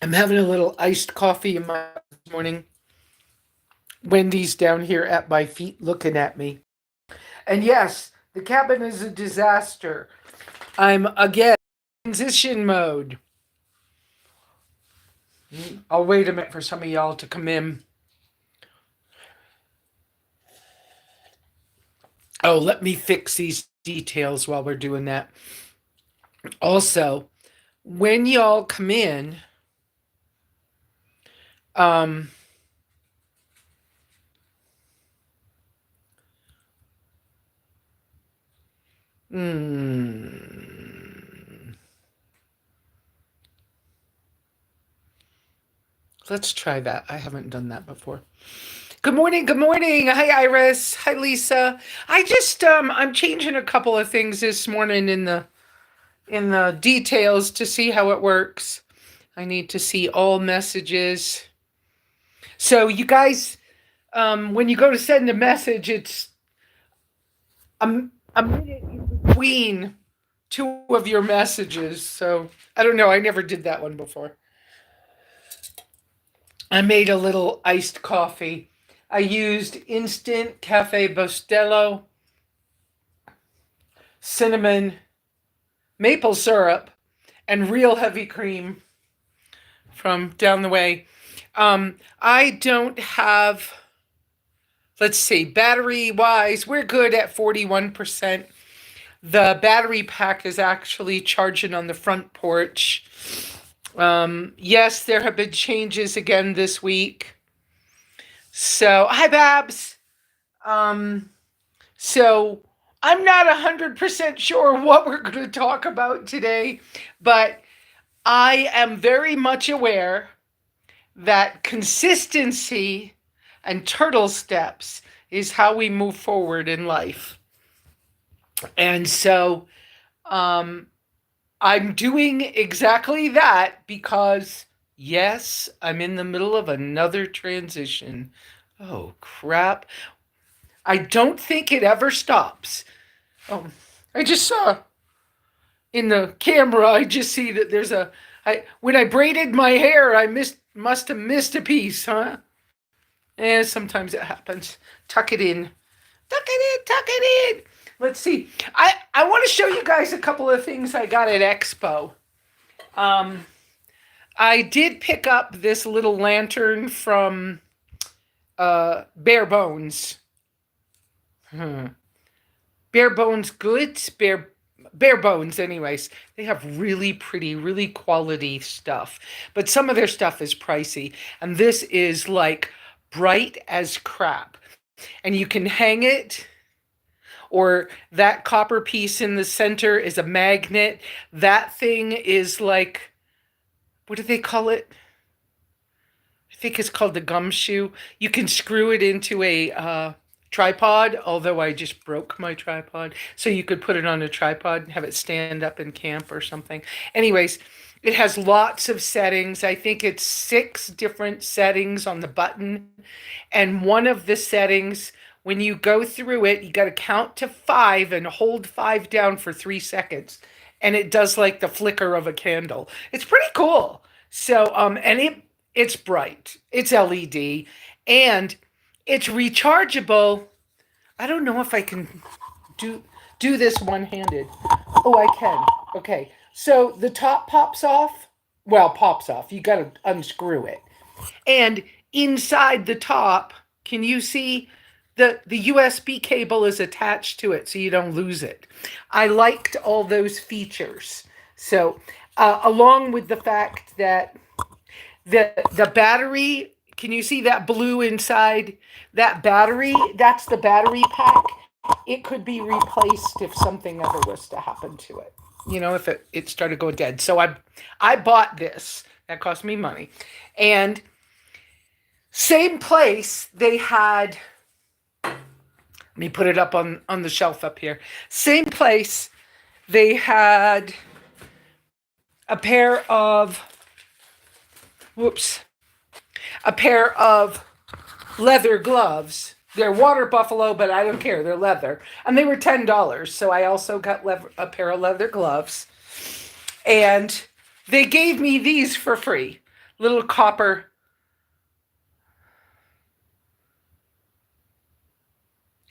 I'm having a little iced coffee in my this morning. Wendy's down here at my feet looking at me. And yes, the cabin is a disaster. I'm again transition mode. I'll wait a minute for some of y'all to come in. Oh, let me fix these details while we're doing that. Also, when y'all come in, um, hmm, let's try that. I haven't done that before. Good morning, good morning. Hi Iris. Hi Lesa. I'm changing a couple of things this morning in the details to see how it works. I need to see all messages. So you guys, when you go to send a message, it's a minute in between two of your messages. So I don't know. I never did that one before. I made a little iced coffee. I used instant cafe bustelo, cinnamon, maple syrup, and real heavy cream from down the way. I don't have, let's see, battery wise, we're good at 41%. The battery pack is actually charging on the front porch. Yes, there have been changes again this week. So, hi, Babs. Um, so, I'm not 100% sure what we're going to talk about today, but I am very much aware that consistency and turtle steps is how we move forward in life. And so um, I'm doing exactly that because, yes, I'm in the middle of another transition. Oh, crap. I don't think it ever stops. Oh, I just saw in the camera, I just see that there's when I braided my hair, must have missed a piece, huh? And sometimes it happens. Tuck it in. Tuck it in, tuck it in. Let's see. I want to show you guys a couple of things I got at Expo. Um, I did pick up this little lantern from Bare Bones. Hmm. Bare Bones Goods? Bare Bones, anyways. They have really pretty, really quality stuff. But some of their stuff is pricey. And this is like bright as crap. And you can hang it, or that copper piece in the center is a magnet. That thing is like, what do they call it? I think it's called the gumshoe. You can screw it into a tripod, although I just broke my tripod. So you could put it on a tripod and have it stand up in camp or something. Anyways, it has lots of settings. I think it's 6 different settings on the button. And one of the settings, when you go through it, you got to count to 5 and hold 5 down for 3 seconds. And it does like the flicker of a candle. It's pretty cool. So, and it's bright. It's LED and it's rechargeable. I don't know if I can do do this one-handed. Oh, I can. Okay. So the top pops off. Well, pops off. You got to unscrew it. And inside the top, can you see the USB cable is attached to it so you don't lose it. I liked all those features. So, along with the fact that the battery, can you see that blue inside? That battery, that's the battery pack. It could be replaced if something ever was to happen to it. You know, if it started going dead. So I bought this. That cost me money. And same place they had, let me put it up on the shelf up here. Same place they had a pair of, whoops, a pair of leather gloves. They're water buffalo, but I don't care. They're leather. And they were $10. So I also got a pair of leather gloves. And they gave me these for free. little copper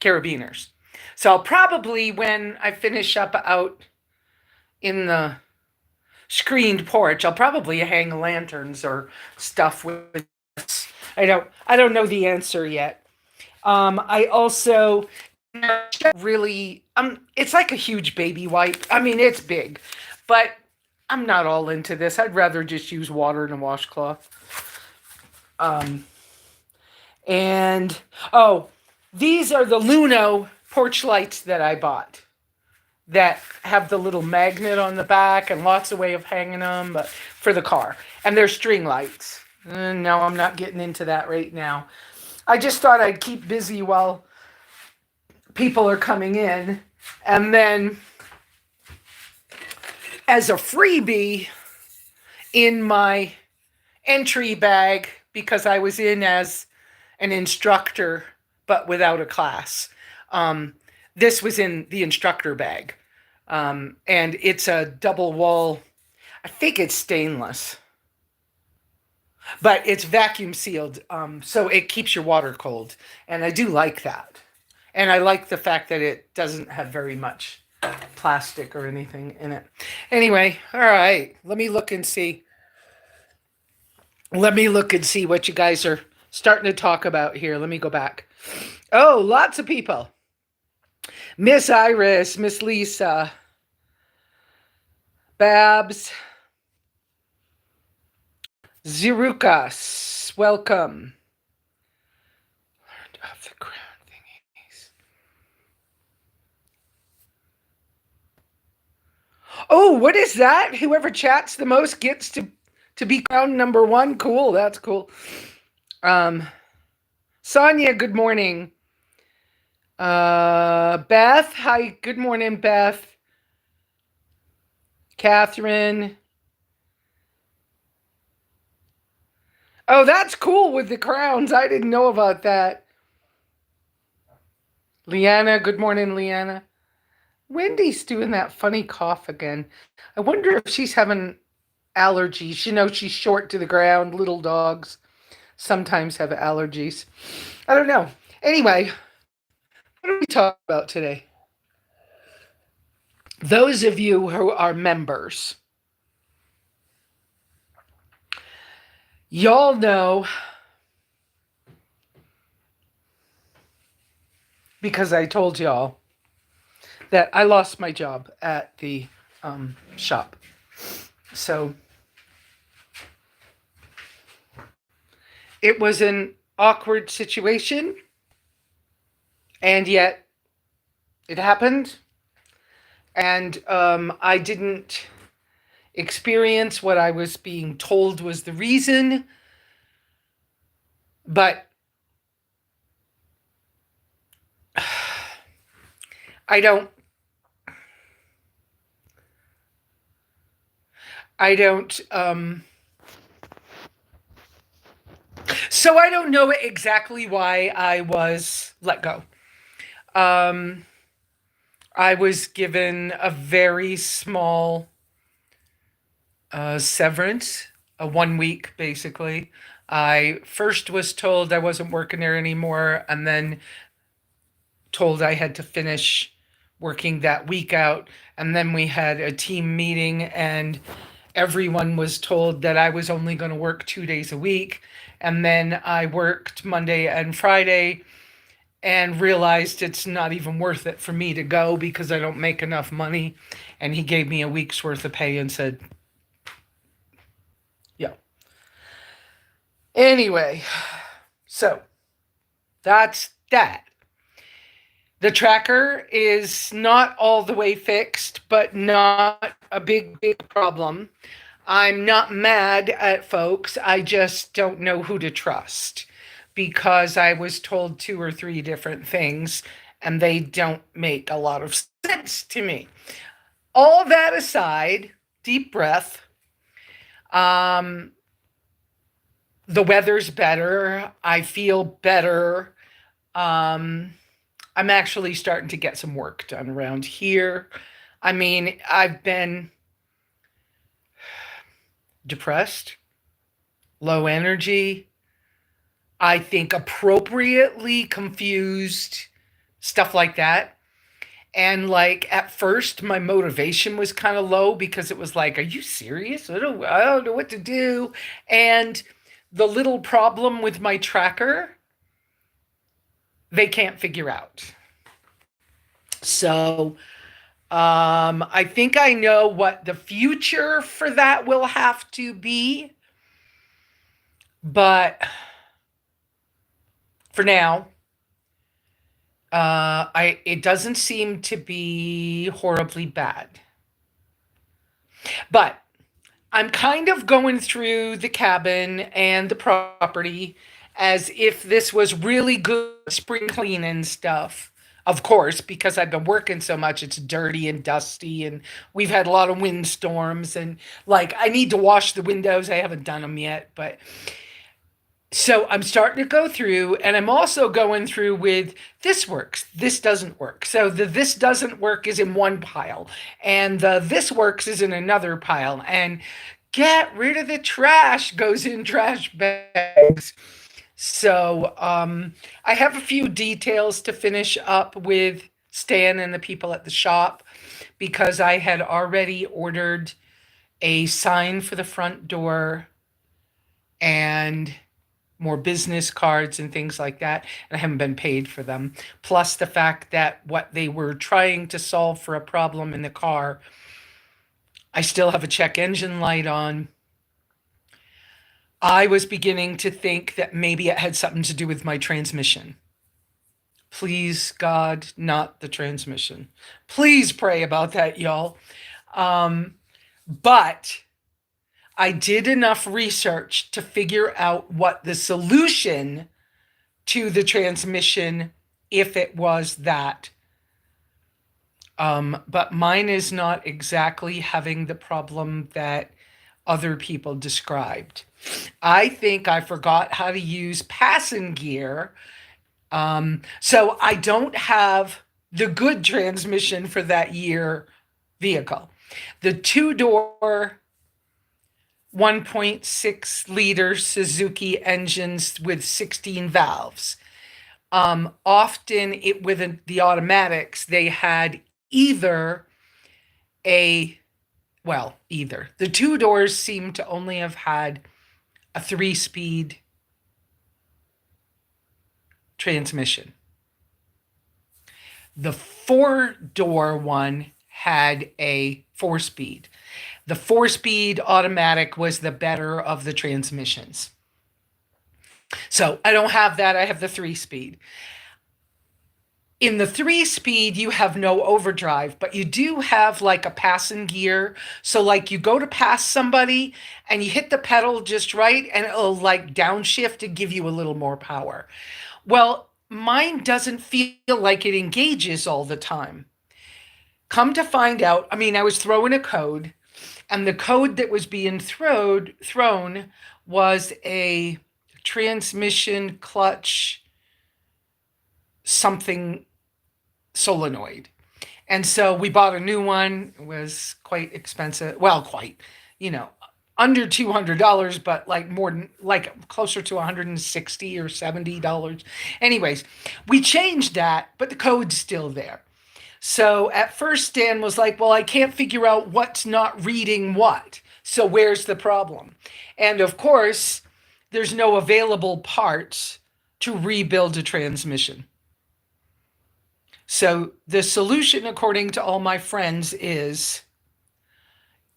carabiners. So I'll probably, when I finish up out in the screened porch, I'll probably hang lanterns or stuff with this. I don't know the answer yet. I also really it's like a huge baby wipe. I mean, it's big, but I'm not all into this. I'd rather just use water and a washcloth. Um, and oh, these are the Luno porch lights that I bought that have the little magnet on the back and lots of way of hanging them, but for the car. And they're string lights. No, I'm not getting into that right now. I just thought I'd keep busy while people are coming in. And then as a freebie in my entry bag, because I was in as an instructor but without a class, this was in the instructor bag. And it's a double wall, I think it's stainless, but it's vacuum sealed, so it keeps your water cold. And I do like that. And I like the fact that it doesn't have very much plastic or anything in it. Anyway, all right, let me look and see. Let me look and see what you guys are starting to talk about here. Let me go back. Oh, lots of people. Miss Iris, Miss Lesa, Babs, Zirukas, welcome. Learned of the crown thingies. Oh, what is that? Whoever chats the most gets to be crowned number one. Cool, that's cool. Sonia, good morning. Beth, hi, good morning, Beth. Catherine. Oh, that's cool with the crowns. I didn't know about that. Leanna, good morning, Leanna. Wendy's doing that funny cough again. I wonder if she's having allergies. You know, she's short to the ground. Little dogs sometimes have allergies. I don't know. Anyway, what are we talking about today? Those of you who are members, y'all know, because I told y'all, that I lost my job at the shop. So it was an awkward situation, and yet it happened. And I didn't experience what I was being told was the reason, but I don't so I don't know exactly why I was let go. I was given a very small severance, a 1 week basically. I first was told I wasn't working there anymore, and then told I had to finish working that week out. And then we had a team meeting, and everyone was told that I was only going to work 2 days a week. And then I worked Monday and Friday and realized it's not even worth it for me to go because I don't make enough money. And he gave me a week's worth of pay and said, yeah. Anyway, so that's that. The tracker is not all the way fixed, but not a big problem. I'm not mad at folks. I just don't know who to trust because I was told 2 or 3 different things and they don't make a lot of sense to me. All that aside, deep breath. The weather's better. I feel better. I'm actually starting to get some work done around here. I mean, I've been depressed low energy, I think appropriately confused, stuff like that. And like at first, my motivation was kind of low because it was like, "Are you serious? I don't know what to do." And the little problem with my tracker, they can't figure out. So I think I know what the future for that will have to be, but for now, I it doesn't seem to be horribly bad. But I'm kind of going through the cabin and the property as if this was really good spring cleaning stuff. Of course, because I've been working so much, it's dirty and dusty, and we've had a lot of windstorms. And like, I need to wash the windows. I haven't done them yet, but so I'm starting to go through, and I'm also going through with this works, this doesn't work. So the this doesn't work is in one pile, and the this works is in another pile. And get rid of the trash goes in trash bags. So I have a few details to finish up with Stan and the people at the shop because I had already ordered a sign for the front door and more business cards and things like that, and I haven't been paid for them. Plus the fact that what they were trying to solve for a problem in the car, I still have a check engine light on. I was beginning to think that maybe it had something to do with my transmission. Please, God, not the transmission. Please pray about that, y'all. But I did enough research to figure out what the solution to the transmission, if it was that. But mine is not exactly having the problem that other people described. I think I forgot how to use passing gear. So I don't have the good transmission for that year vehicle. The two-door 1.6 liter Suzuki engines with 16 valves. Often it with the automatics, they had either either. The two doors seem to only have had a 3-speed transmission. The 4-door one had a 4-speed. The 4-speed automatic was the better of the transmissions. So I don't have that. I have the 3-speed. In the 3-speed, you have no overdrive, but you do have like a passing gear. So like you go to pass somebody and you hit the pedal just right and it'll like downshift and give you a little more power. Well, mine doesn't feel like it engages all the time. Come to find out, I mean, I was throwing a code, and the code that was being thrown was a transmission clutch something solenoid. And so we bought a new one. It was quite expensive. Well, quite, under $200, but like more than like closer to $160 or $70. Anyways, we changed that, but the code's still there. So at first Stan was like, well, I can't figure out what's not reading what. So where's the problem? And of course, there's no available parts to rebuild a transmission. So the solution, according to all my friends, is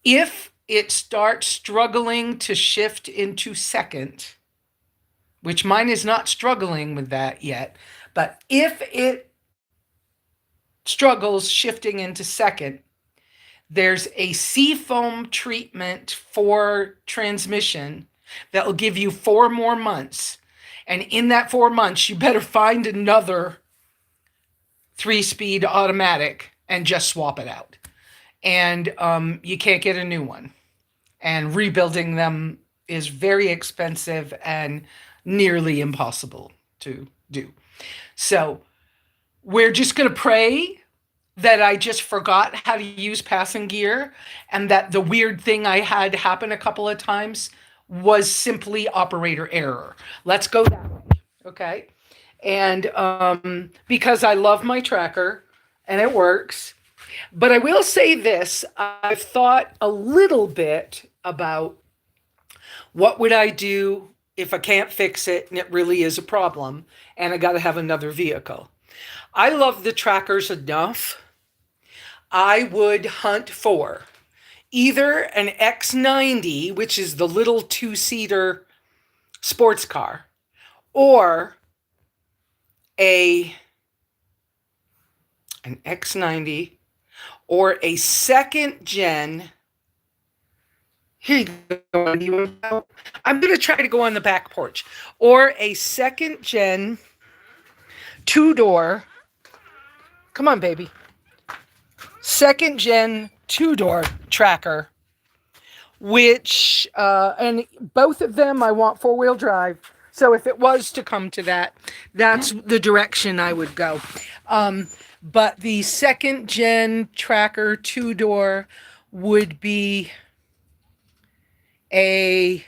if it starts struggling to shift into second, which mine is not struggling with that yet, but if it struggles shifting into second, there's a seafoam treatment for transmission that will give you 4 more months. And in that 4 months, you better find another 3-speed automatic and just swap it out. And you can't get a new one. And rebuilding them is very expensive and nearly impossible to do. So we're just going to pray that I just forgot how to use passing gear and that the weird thing I had happen a couple of times was simply operator error. Let's go that way. Okay. And because I love my tracker and it works. But I will say this, I've thought a little bit about what would I do if I can't fix it and it really is a problem and I got to have another vehicle. I love the trackers enough. I would hunt for either an X90, which is the little two-seater sports car, or a an X90 or a second gen. Here you go. I'm going to try to go on the back porch. Or a second gen two-door. Come on, baby. Second gen two-door tracker, which, and both of them I want four-wheel drive. So if it was to come to that, that's the direction I would go. But the second gen tracker two-door would be I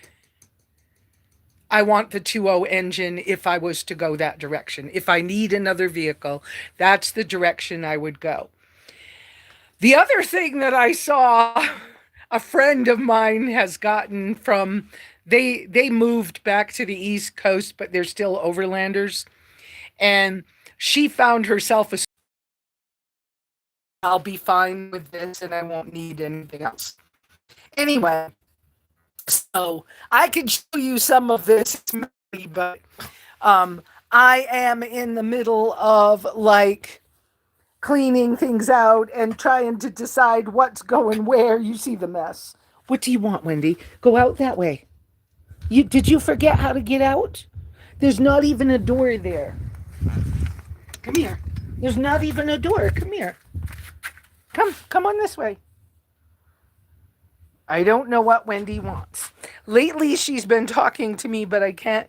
want the 2.0 engine if I was to go that direction. If I need another vehicle, that's the direction I would go. The other thing that I saw a friend of mine has gotten from, they moved back to the East Coast, but they're still overlanders. And she found herself I'll be fine with this and I won't need anything else. Anyway, so I could show you some of this, but I am in the middle of like cleaning things out and trying to decide what's going where. You see the mess. What do you want, Wendy? Go out that way. Did you forget how to get out? There's not even a door there. Come here. There's not even a door. Come here. Come on this way. I don't know what Wendy wants. Lately, she's been talking to me, but I can't.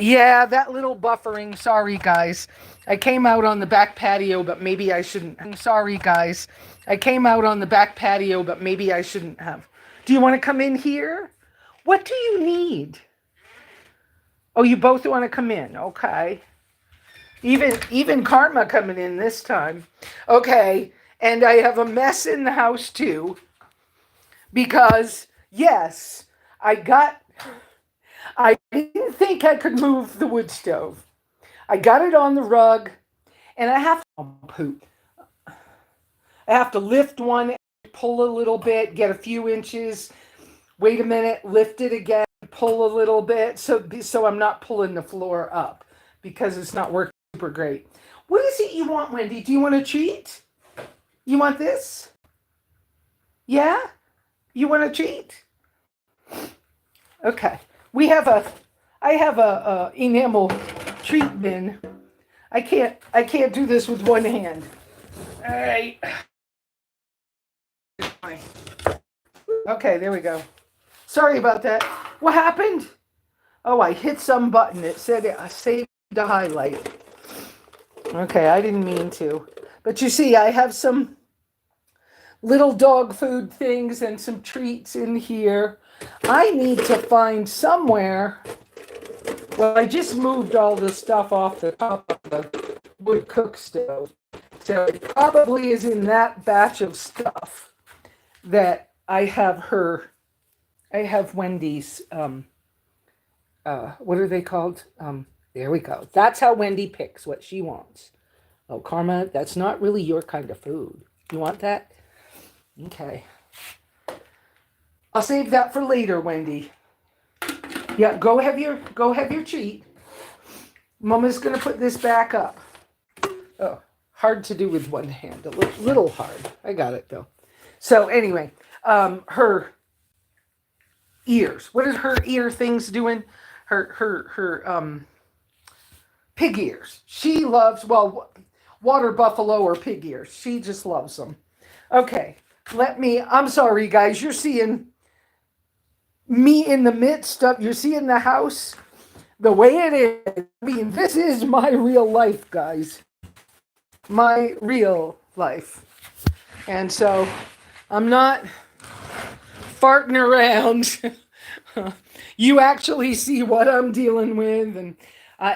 Yeah, that little buffering. Sorry, guys. I came out on the back patio, but maybe I shouldn't. I'm sorry, guys. I came out on the back patio, but maybe I shouldn't have. Do you want to come in here? What do you need? Oh, you both want to come in. Okay. Even Karma coming in this time. Okay. And I have a mess in the house, too. Because, yes, I didn't think I could move the wood stove. I got it on the rug, and I have to lift one, pull a little bit, get a few inches, wait a minute, lift it again, pull a little bit, so I'm not pulling the floor up, because it's not working super great. What is it you want, Wendy? Do you want a treat? You want this? Yeah? You want a treat? Okay. I have a enamel treat bin. I can't do this with one hand. All right. Okay, there we go. Sorry about that. What happened? Oh, I hit some button. It said I saved the highlight. Okay, I didn't mean to. But you see, I have some little dog food things and some treats in here. I need to find somewhere. Well, I just moved all the stuff off the top of the wood cook stove. So it probably is in that batch of stuff that I have Wendy's, what are they called? There we go. That's how Wendy picks what she wants. Oh, Karma, that's not really your kind of food. You want that? Okay. I'll save that for later, Wendy. Yeah, go have your treat. Mama's gonna put this back up. Oh, hard to do with one hand. A little hard. I got it though. So anyway, her ears. What is her ear things doing? Her pig ears. She loves, well, water buffalo or pig ears. She just loves them. Okay. I'm sorry, guys. You're seeing me in the midst of, you're seeing the house the way it is. I mean, this is my real life, guys. My real life. And so I'm not farting around. You actually see what I'm dealing with, and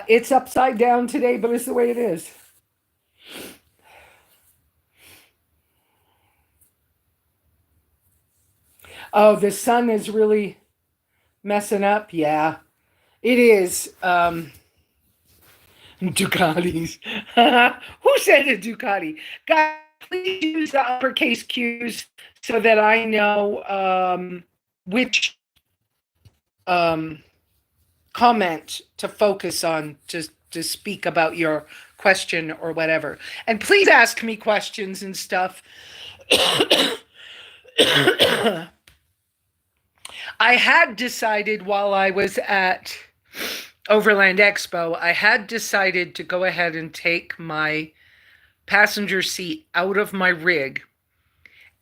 it's upside down today, but it's the way it is. Oh, the sun is really messing up. Yeah, it is. Ducatis. Who said a Ducati? Guys, please use the uppercase cues so that I know which um, comment to focus on to speak about your question or whatever. And please ask me questions and stuff. I had decided while I was at Overland Expo, I had decided to go ahead and take my passenger seat out of my rig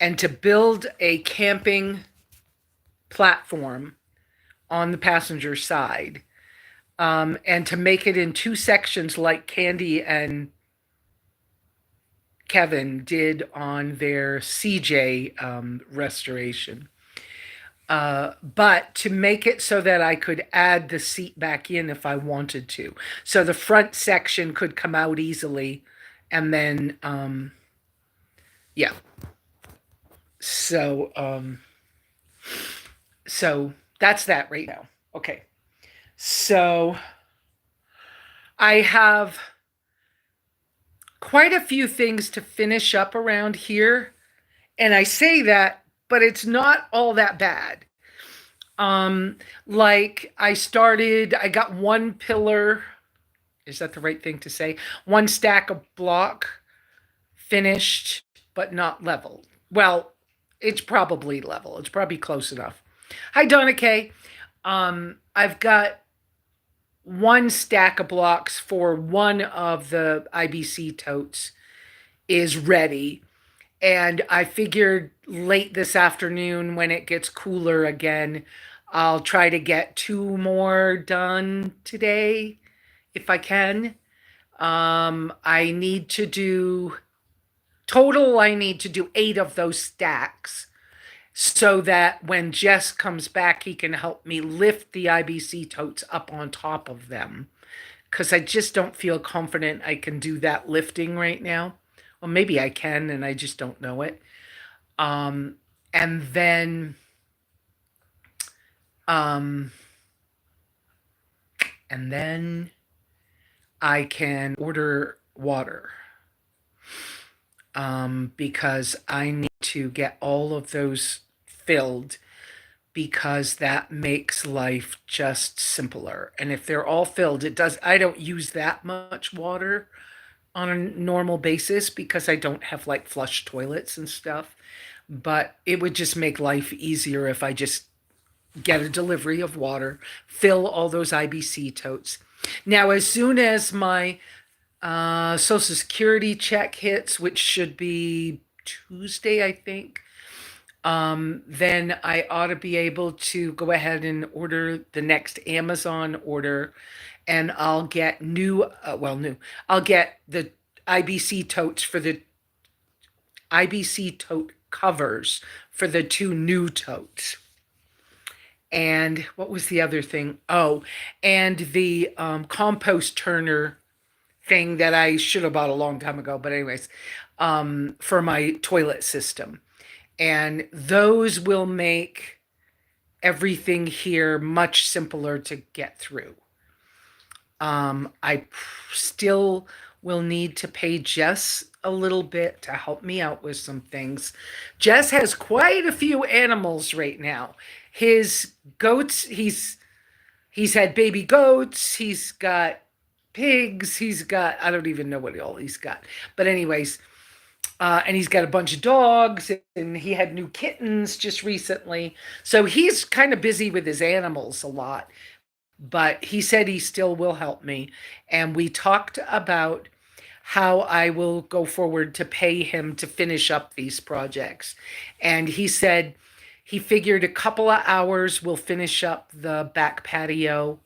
and to build a camping platform on the passenger side, and to make it in two sections like Candy and Kevin did on their CJ restoration. But to make it so that I could add the seat back in if I wanted to. So the front section could come out easily. And then, yeah. So that's that right now. Okay. So I have quite a few things to finish up around here. And I say that, but it's not all that bad. Like I got one pillar. Is that the right thing to say? One stack of block finished, but not leveled. Well, it's probably level. It's probably close enough. Hi, Donna Kay. I've got one stack of blocks for one of the IBC totes is ready. And I figured late this afternoon when it gets cooler again, I'll try to get two more done today if I can. I need to do I need to do 8 of those stacks so that when Jess comes back, he can help me lift the IBC totes up on top of them. Because I just don't feel confident I can do that lifting right now. Well, maybe I can, and I just don't know it. And then, and then I can order water. Because I need to get all of those filled, because that makes life just simpler. And if they're all filled, I don't use that much water on a normal basis because I don't have like flush toilets and stuff. But it would just make life easier if I just get a delivery of water, fill all those IBC totes. Now, as soon as my Social Security check hits, which should be Tuesday, I think, then I ought to be able to go ahead and order the next Amazon order, and I'll get I'll get the IBC totes for the IBC tote covers for the 2 new totes. And what was the other thing? Oh, and the compost turner thing that I should have bought a long time ago. But anyways, for my toilet system. And those will make everything here much simpler to get through. I still will need to pay Jess a little bit to help me out with some things. Jess has quite a few animals right now. His goats, he's had baby goats, he's got pigs, he's got, I don't even know what all he's got. But anyways, and he's got a bunch of dogs, and he had new kittens just recently. So he's kind of busy with his animals a lot. But he said he still will help me. And we talked about how I will go forward to pay him to finish up these projects. And he said he figured a couple of hours will finish up the back patio.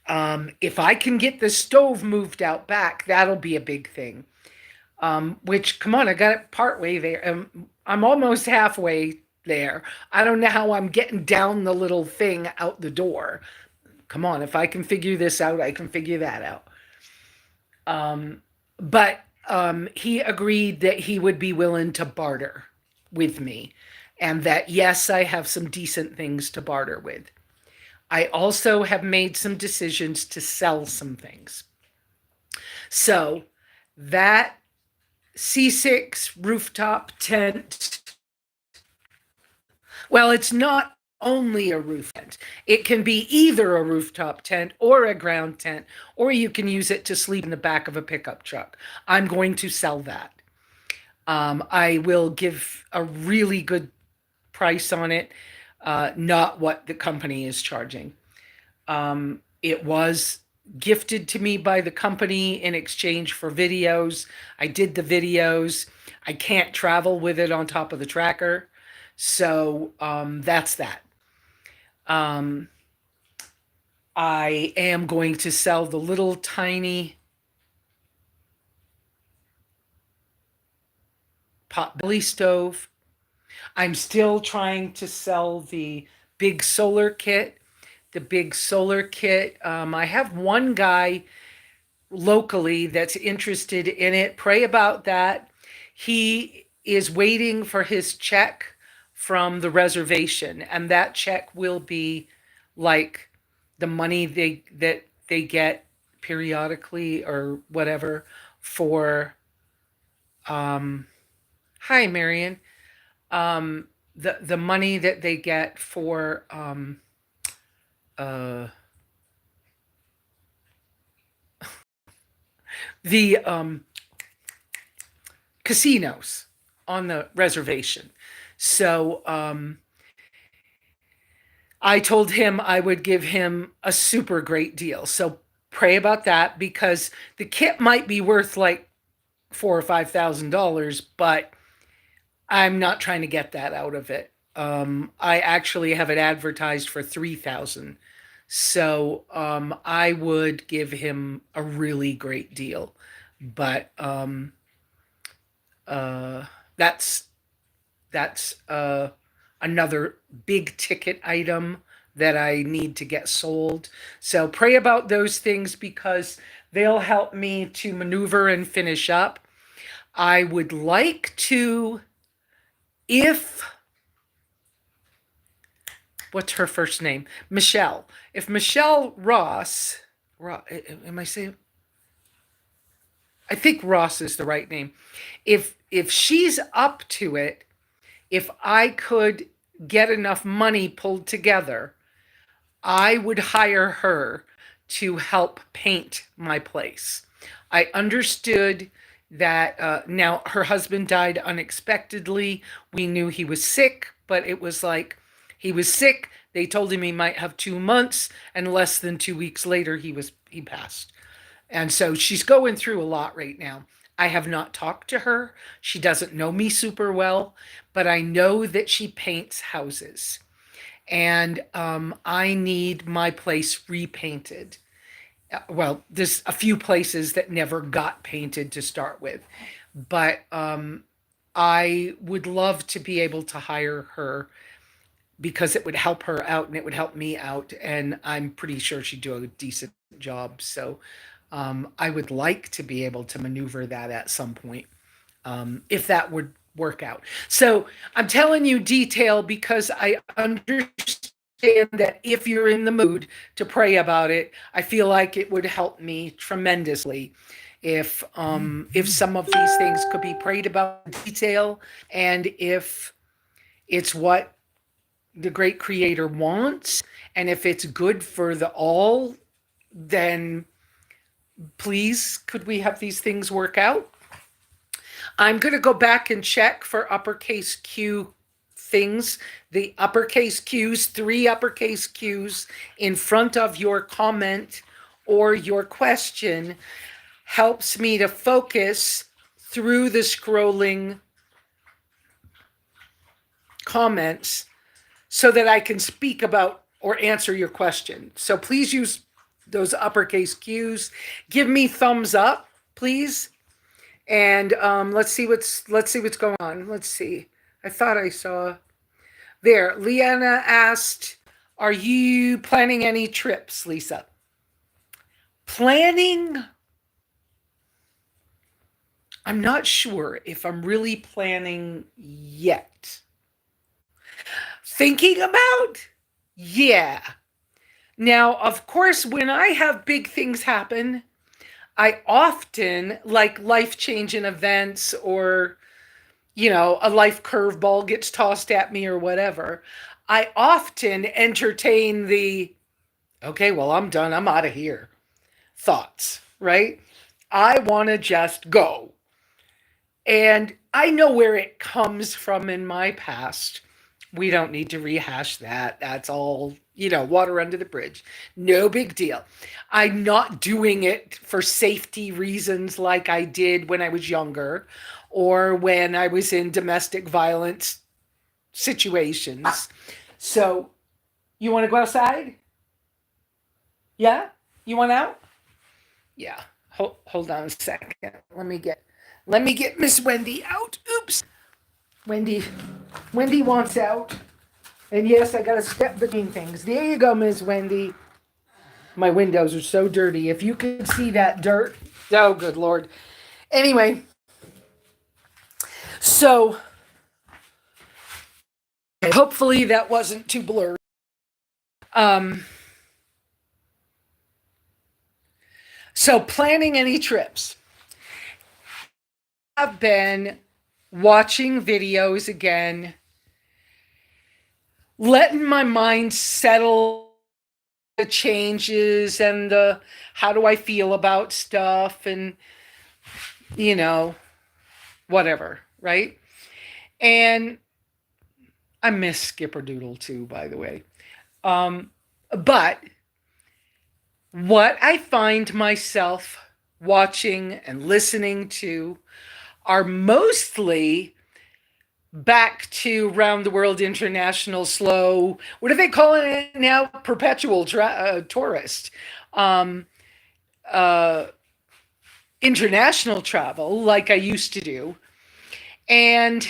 If I can get the stove moved out back, that'll be a big thing. Which, come on, I got it partway there. I'm almost halfway there. I don't know how I'm getting down the little thing out the door. Come on, if I can figure this out, I can figure that out. But he agreed that he would be willing to barter with me, and that yes, I have some decent things to barter with. I also have made some decisions to sell some things. So that C6 rooftop tent, well, it's not only a roof tent. It can be either a rooftop tent or a ground tent, or you can use it to sleep in the back of a pickup truck. I'm going to sell that. I will give a really good price on it, not what the company is charging. It was gifted to me by the company in exchange for videos. I did the videos. I can't travel with it on top of the tracker. So that's that. I am going to sell the little tiny potbelly stove. I'm still trying to sell the big solar kit. The big solar kit. I have one guy locally that's interested in it. Pray about that. He is waiting for his check from the reservation, and that check will be like the money that they get periodically or whatever for hi Marion. The money that they get for uh the casinos on the reservation. So I told him I would give him a super great deal. So pray about that, because the kit might be worth like $4,000 or $5,000, but I'm not trying to get that out of it. I actually have it advertised for 3,000. So I would give him a really great deal, but uh, that's that's another big ticket item that I need to get sold. So pray about those things, because they'll help me to maneuver and finish up. I would like to, if, what's her first name? Michelle. If Michelle Ross, am I saying? I think Ross is the right name. If she's up to it, if I could get enough money pulled together, I would hire her to help paint my place. I understood that now her husband died unexpectedly. We knew he was sick, but it was like he was sick. They told him he might have 2 months, and less than 2 weeks later, he passed. And so she's going through a lot right now. I have not talked to her. She doesn't know me super well, but I know that she paints houses. And I need my place repainted. Well, there's a few places that never got painted to start with, but I would love to be able to hire her, because it would help her out and it would help me out. And I'm pretty sure she'd do a decent job. So I would like to be able to maneuver that at some point, if that would work out. So I'm telling you detail because I understand that if you're in the mood to pray about it, I feel like it would help me tremendously if some of these things could be prayed about in detail, and if it's what the great creator wants, and if it's good for the all, then please could we have these things work out. I'm going to go back and check for uppercase Q things. The uppercase Qs, 3 uppercase Qs in front of your comment or your question helps me to focus through the scrolling comments so that I can speak about or answer your question. So please use those uppercase Qs. Give me thumbs up, please. And let's see what's going on. Let's see. I thought I saw. There, Leanna asked, are you planning any trips, Lesa? Planning? I'm not sure if I'm really planning yet. Thinking about? Yeah. Now, of course, when I have big things happen, I often, like life-changing events or, a life curveball gets tossed at me or whatever, I often entertain the, okay, well, I'm done. I'm out of here thoughts, right? I want to just go. And I know where it comes from in my past. We don't need to rehash that. That's all, water under the bridge. No big deal. I'm not doing it for safety reasons like I did when I was younger or when I was in domestic violence situations. So, you want to go outside? Yeah? You want out? Yeah. Hold on a second. Let me get Miss Wendy out. Oops. Wendy wants out. And yes, I got to step between things. There you go, Miss Wendy. My windows are so dirty. If you could see that dirt. Oh, good Lord. Anyway, so hopefully that wasn't too blurry. So planning any trips. I've been watching videos again, letting my mind settle the changes and the how do I feel about stuff and whatever, right? And I miss Skipperdoodle too, by the way. But what I find myself watching and listening to are mostly back to round the world international slow, what are they calling it now? Perpetual tourist. International travel like I used to do. And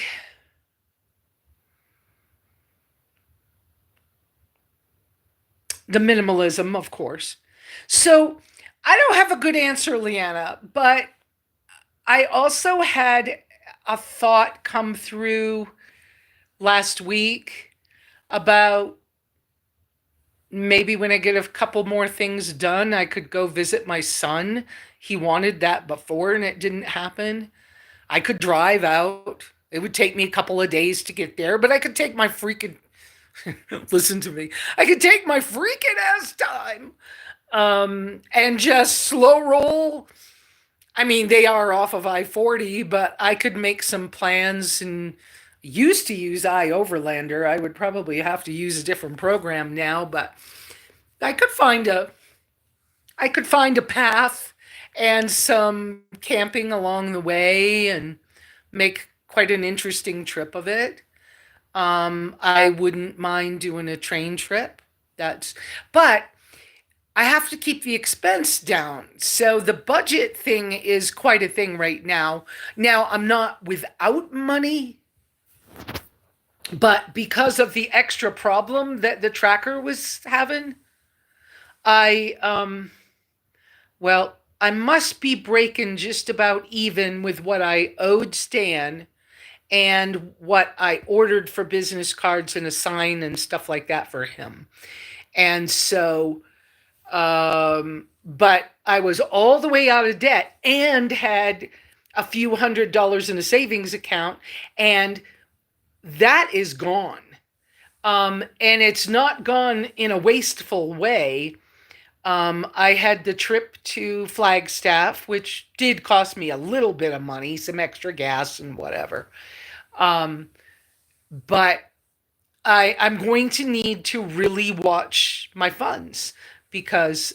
the minimalism, of course. So I don't have a good answer, Leanna, but I also had a thought come through last week about maybe when I get a couple more things done, I could go visit my son. He wanted that before and it didn't happen. I could drive out. It would take me a couple of days to get there, but I could take my freaking listen to me. I could take my freaking ass time and just slow roll. I mean, they are off of I-40, but I could make some plans and used to use overlander. I would probably have to use a different program now, but I could find a path and some camping along the way and make quite an interesting trip of it. I wouldn't mind doing a train trip. But I have to keep the expense down. So the budget thing is quite a thing right now. Now, I'm not without money, but because of the extra problem that the tracker was having, I must be breaking just about even with what I owed Stan and what I ordered for business cards and a sign and stuff like that for him. And so, but I was all the way out of debt and had a few $100s in a savings account, and that is gone. And it's not gone in a wasteful way. I had the trip to Flagstaff, which did cost me a little bit of money, some extra gas and whatever. But I'm going to need to really watch my funds because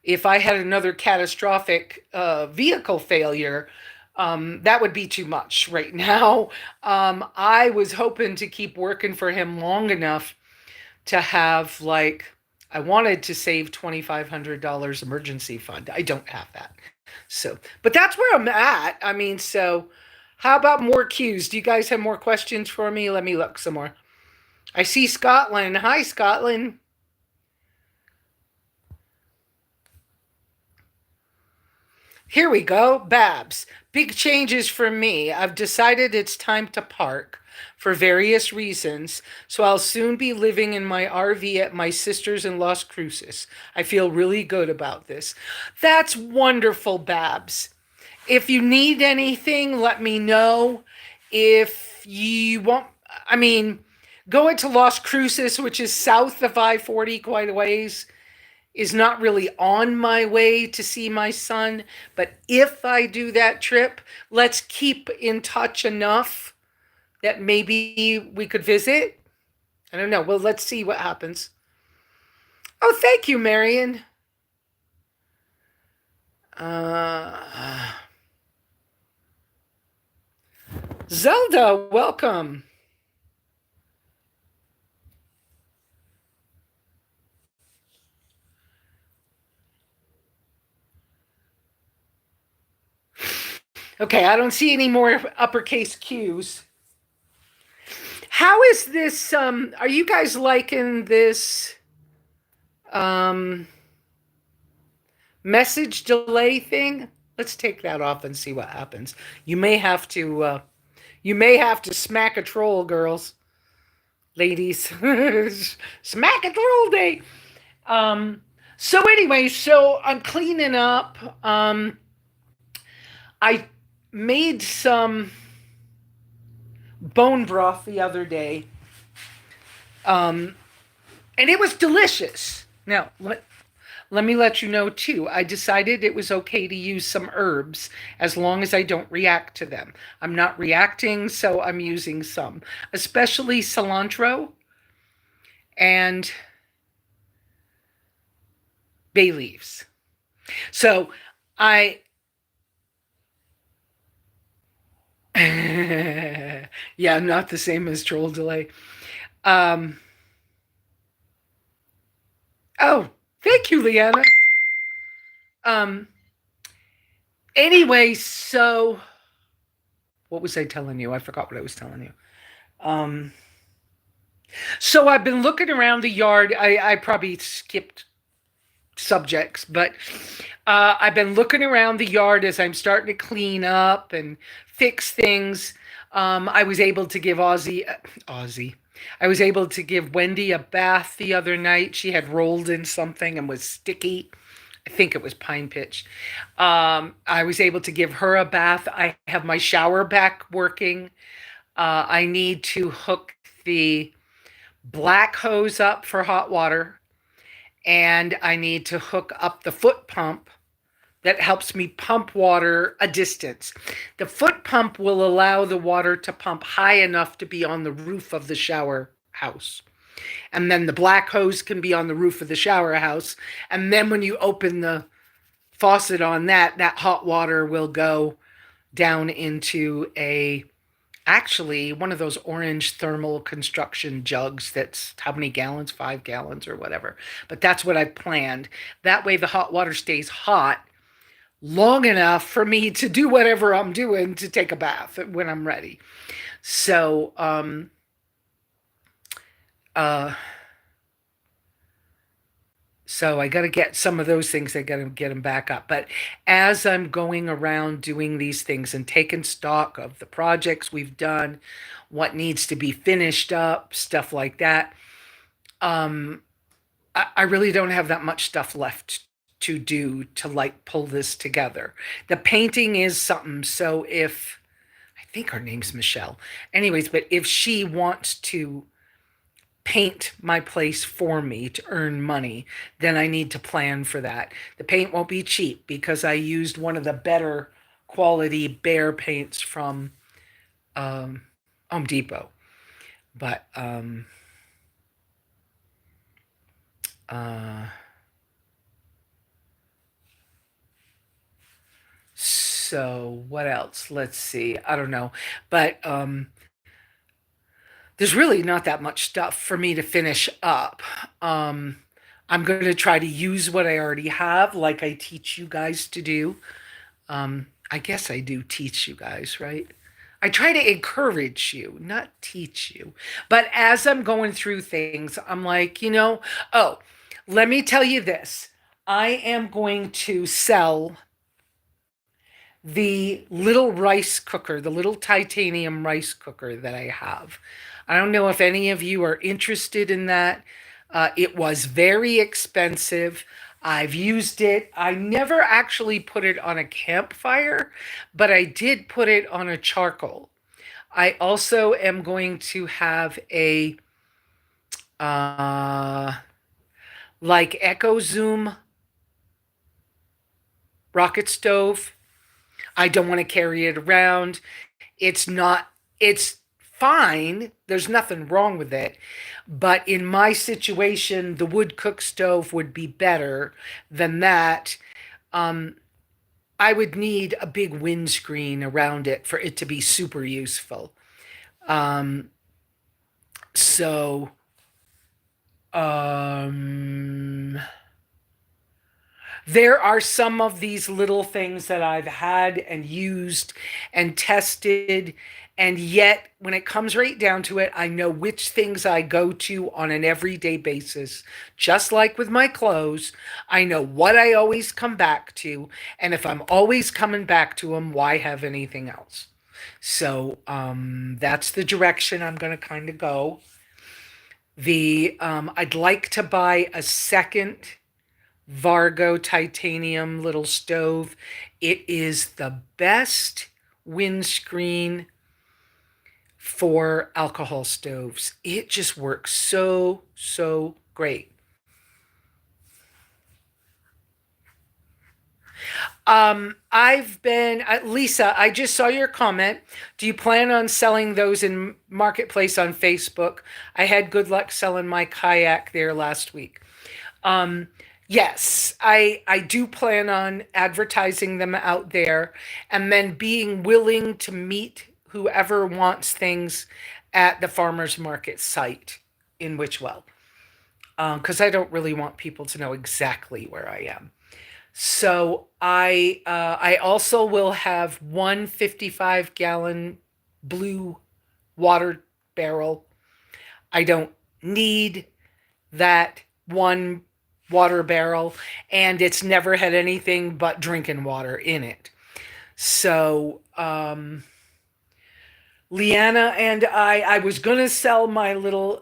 if I had another catastrophic vehicle failure, that would be too much right now. I was hoping to keep working for him long enough to have I wanted to save $2,500 emergency fund. I don't have that. So, but that's where I'm at. I mean, so how about more cues? Do you guys have more questions for me? Let me look some more. I see Scotland. Hi, Scotland. Here we go. Babs. Big changes for me. I've decided it's time to park for various reasons, so I'll soon be living in my RV at my sister's in Las Cruces. I feel really good about this. That's wonderful, Babs. If you need anything, let me know. If you want, I mean, going to Las Cruces, which is south of I-40 quite a ways, is not really on my way to see my son. But if I do that trip, let's keep in touch enough that maybe we could visit. I don't know. Well, let's see what happens. Oh, thank you, Marion. Uh, Zelda, welcome. Okay, I don't see any more uppercase Q's. How is this? Are you guys liking this um, message delay thing? Let's take that off and see what happens. You may have to. You may have to smack a troll, girls, ladies. Smack a troll day. Um, so anyway, so I'm cleaning up. I made some bone broth the other day, um, and it was delicious. Now, let me let you know too. I decided it was okay to use some herbs as long as I don't react to them. I'm not reacting, so I'm using some, especially cilantro and bay leaves. So I yeah, not the same as troll delay. Um, oh, thank you, Leanna. Um, anyway, so what was I telling you? I forgot what I was telling you. Um, so I've been looking around the yard. I probably skipped subjects, but I've been looking around the yard as I'm starting to clean up and fix things. I was able to give Aussie. I was able to give Wendy a bath the other night. She had rolled in something and was sticky. I think it was pine pitch. I was able to give her a bath. I have my shower back working. I need to hook the black hose up for hot water, and I need to hook up the foot pump that helps me pump water a distance. The foot pump will allow the water to pump high enough to be on the roof of the shower house. And then the black hose can be on the roof of the shower house. And then when you open the faucet on that, that hot water will go down into a actually one of those orange thermal construction jugs that's how many gallons, 5 gallons or whatever, but that's what I planned. That way the hot water stays hot long enough for me to do whatever I'm doing to take a bath when I'm ready. So uh so I got to get some of those things. I got to get them back up. But as I'm going around doing these things and taking stock of the projects we've done, what needs to be finished up, stuff like that, um, I really don't have that much stuff left to do to like pull this together. The painting is something. So if I think her name's Michelle, anyways, but if she wants to paint my place for me to earn money, then I need to plan for that. The paint won't be cheap because I used one of the better quality Behr paints from um, Home Depot. But uh, so what else? Let's see. I don't know. But there's really not that much stuff for me to finish up. Um, I'm going to try to use what I already have, like I teach you guys to do. I guess I do teach you guys, right? I try to encourage you, not teach you. But as I'm going through things, I'm like, oh, let me tell you this. I am going to sell the little rice cooker, the little titanium rice cooker that I have. I don't know if any of you are interested in that. It was very expensive. I've used it. I never actually put it on a campfire, but I did put it on a charcoal. I also am going to have a uh, like Echo Zoom rocket stove. I don't want to carry it around. It's not, it's fine. There's nothing wrong with it. But in my situation, the wood cook stove would be better than that. Um, I would need a big windscreen around it for it to be super useful. Um, so, um, there are some of these little things that I've had and used and tested. And yet, when it comes right down to it, I know which things I go to on an everyday basis. Just like with my clothes, I know what I always come back to. And if I'm always coming back to them, why have anything else? So that's the direction I'm going to kind of go. I'd like to buy a second Vargo titanium little stove. It is the best windscreen for alcohol stoves. It just works so, so great. I've been, Lesa, I just saw your comment. Do you plan on selling those in Marketplace on Facebook? I had good luck selling my kayak there last week. Yes, I do plan on advertising them out there and then being willing to meet whoever wants things at the farmers market site in Witchwell. Because I don't really want people to know exactly where I am. So I also will have one 55-gallon blue water barrel. I don't need that one water barrel, and it's never had anything but drinking water in it. So Leanna and I was going to sell my little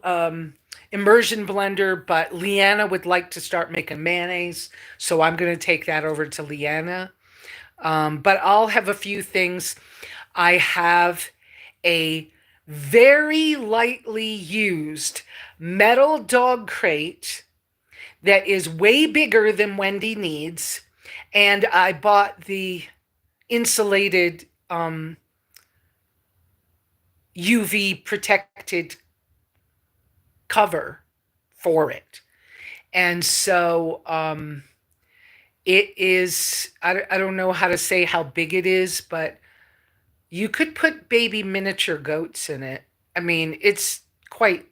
immersion blender, but Leanna would like to start making mayonnaise, so I'm going to take that over to Leanna. But I'll have a few things. I have a very lightly used metal dog crate that is way bigger than Wendy needs. And I bought the insulated UV protected cover for it. And so it is, I don't know how to say how big it is, but you could put baby miniature goats in it. I mean, it's quite,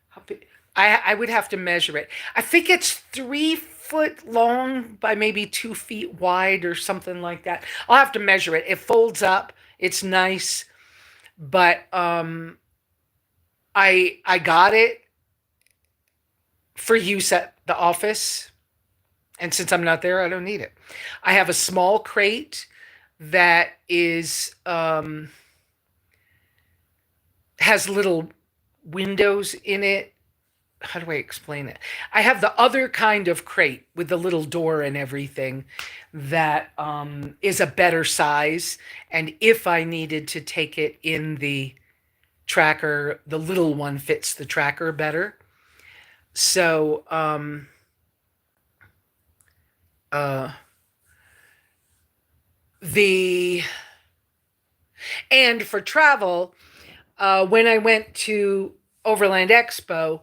how big? I would have to measure it. I think it's 3 foot long by maybe 2 feet wide or something like that. I'll have to measure it. It folds up. It's nice. But I got it for use at the office. And since I'm not there, I don't need it. I have a small crate that is has little windows in it. How do I explain it? I have the other kind of crate with the little door and everything that is a better size. And if I needed to take it in the tracker, the little one fits the tracker better. So, and for travel, when I went to Overland Expo,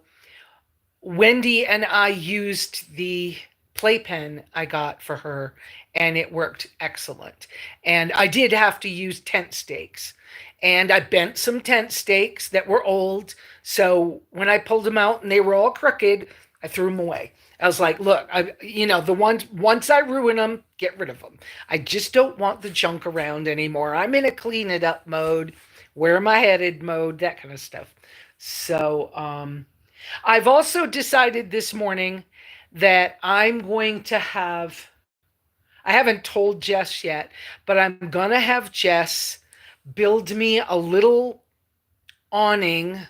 Wendy and I used the playpen I got for her, and it worked excellent. And I did have to use tent stakes, and I bent some tent stakes that were old. So when I pulled them out and they were all crooked, I threw them away. I was like, look, the ones, once I ruin them, get rid of them. I just don't want the junk around anymore. I'm in a clean it up mode, where am I headed mode, that kind of stuff. So, I've also decided this morning that I'm going to have, I haven't told Jess yet, but I'm going to have Jess build me a little awning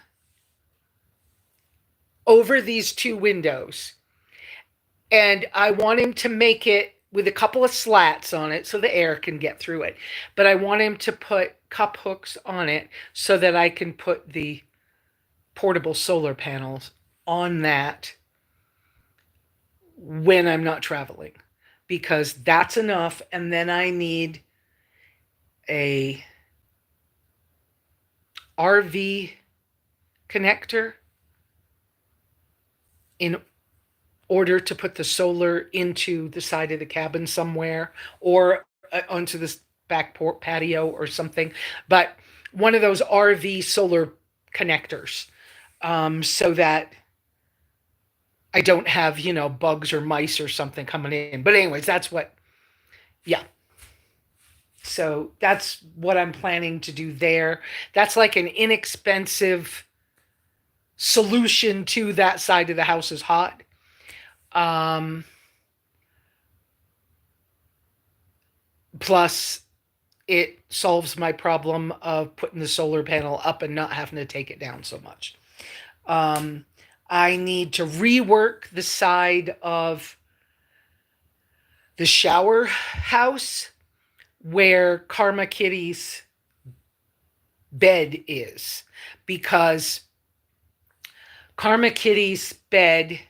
over these two windows. And I want him to make it with a couple of slats on it so the air can get through it. But I want him to put cup hooks on it so that I can put the portable solar panels on that when I'm not traveling, because that's enough. And then I need a RV connector in order to put the solar into the side of the cabin somewhere, or onto this back patio or something. But one of those RV solar connectors, so that I don't have, bugs or mice or something coming in. But anyways, that's what, yeah. So that's what I'm planning to do there. That's like an inexpensive solution to that side of the house is hot. Plus, it solves my problem of putting the solar panel up and not having to take it down so much. I need to rework the side of the shower house where Karma Kitty's bed is, because Karma Kitty's bed,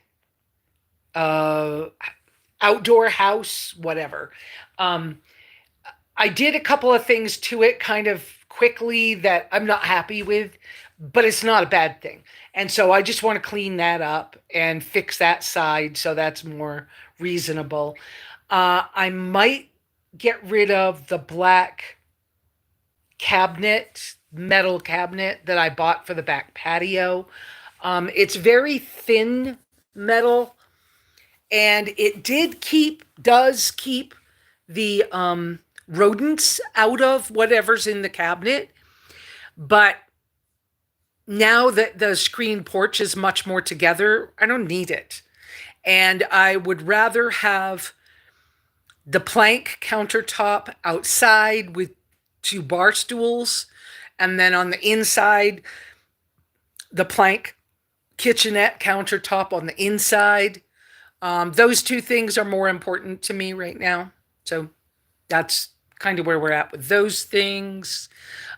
outdoor house, whatever. I did a couple of things to it kind of quickly that I'm not happy with, but it's not a bad thing. And so I just want to clean that up and fix that side so that's more reasonable. I might get rid of the black metal cabinet that I bought for the back patio. It's very thin metal, and it does keep the rodents out of whatever's in the cabinet. But now that the screen porch is much more together, I don't need it. And I would rather have the plank countertop outside with 2 bar stools, and then on the inside, the plank kitchenette countertop on the inside. Those 2 things are more important to me right now. So that's kind of where we're at with those things.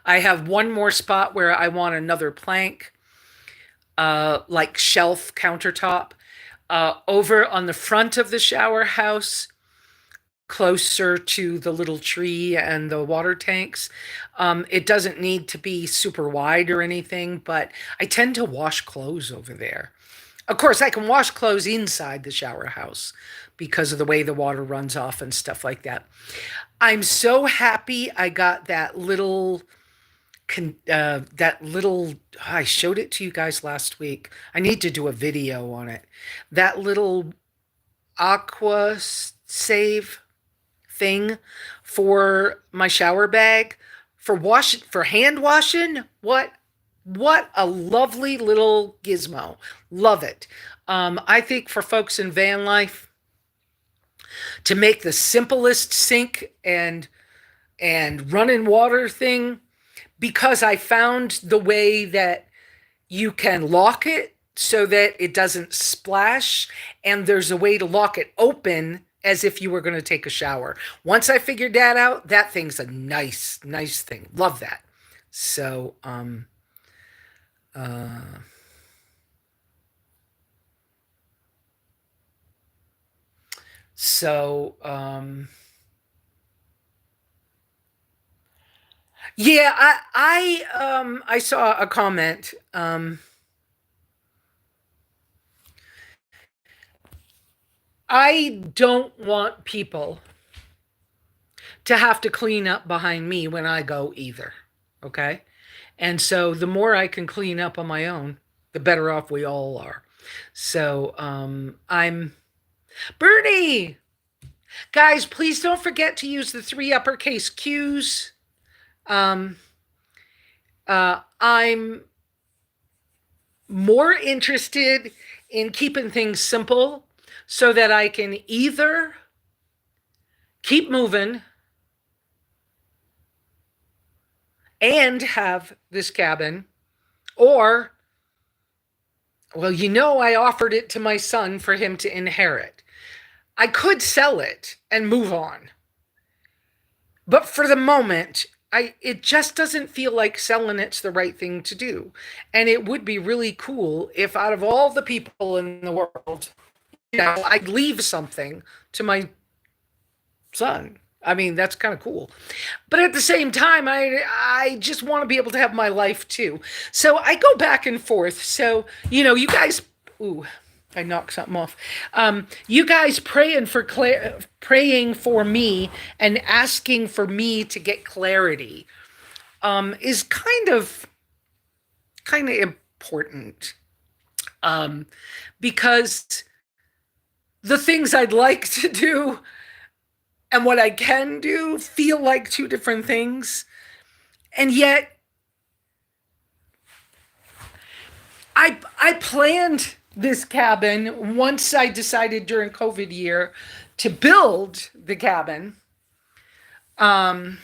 I have one more spot where I want another plank, like shelf countertop, over on the front of the shower house, closer to the little tree and the water tanks. It doesn't need to be super wide or anything, but I tend to wash clothes over there. Of course, I can wash clothes inside the shower house because of the way the water runs off and stuff like that. I'm so happy I got that little, I showed it to you guys last week. I need to do a video on it. That little aqua save thing for my shower bag for hand washing. What a lovely little gizmo. Love it. I think for folks in van life, to make the simplest sink and running water thing, because I found the way that you can lock it so that it doesn't splash, and there's a way to lock it open as if you were going to take a shower. Once I figured that out, that thing's a nice thing. Love that. So, yeah, I saw a comment. I don't want people to have to clean up behind me when I go either. Okay? And so the more I can clean up on my own, the better off we all are. So, Bernie! Guys, please don't forget to use the 3 uppercase Q's. I'm more interested in keeping things simple so that I can either keep moving and have this cabin, or, well, I offered it to my son for him to inherit. I could sell it and move on. But for the moment, it just doesn't feel like selling it's the right thing to do. And it would be really cool if out of all the people in the world, I'd leave something to my son. I mean, that's kind of cool. But at the same time, I just want to be able to have my life too. So I go back and forth. So, you guys, ooh, I knocked something off. You guys praying for me and asking for me to get clarity is kind of important, because the things I'd like to do and what I can do feel like two different things. And yet, I planned this cabin once I decided during COVID year to build the cabin. I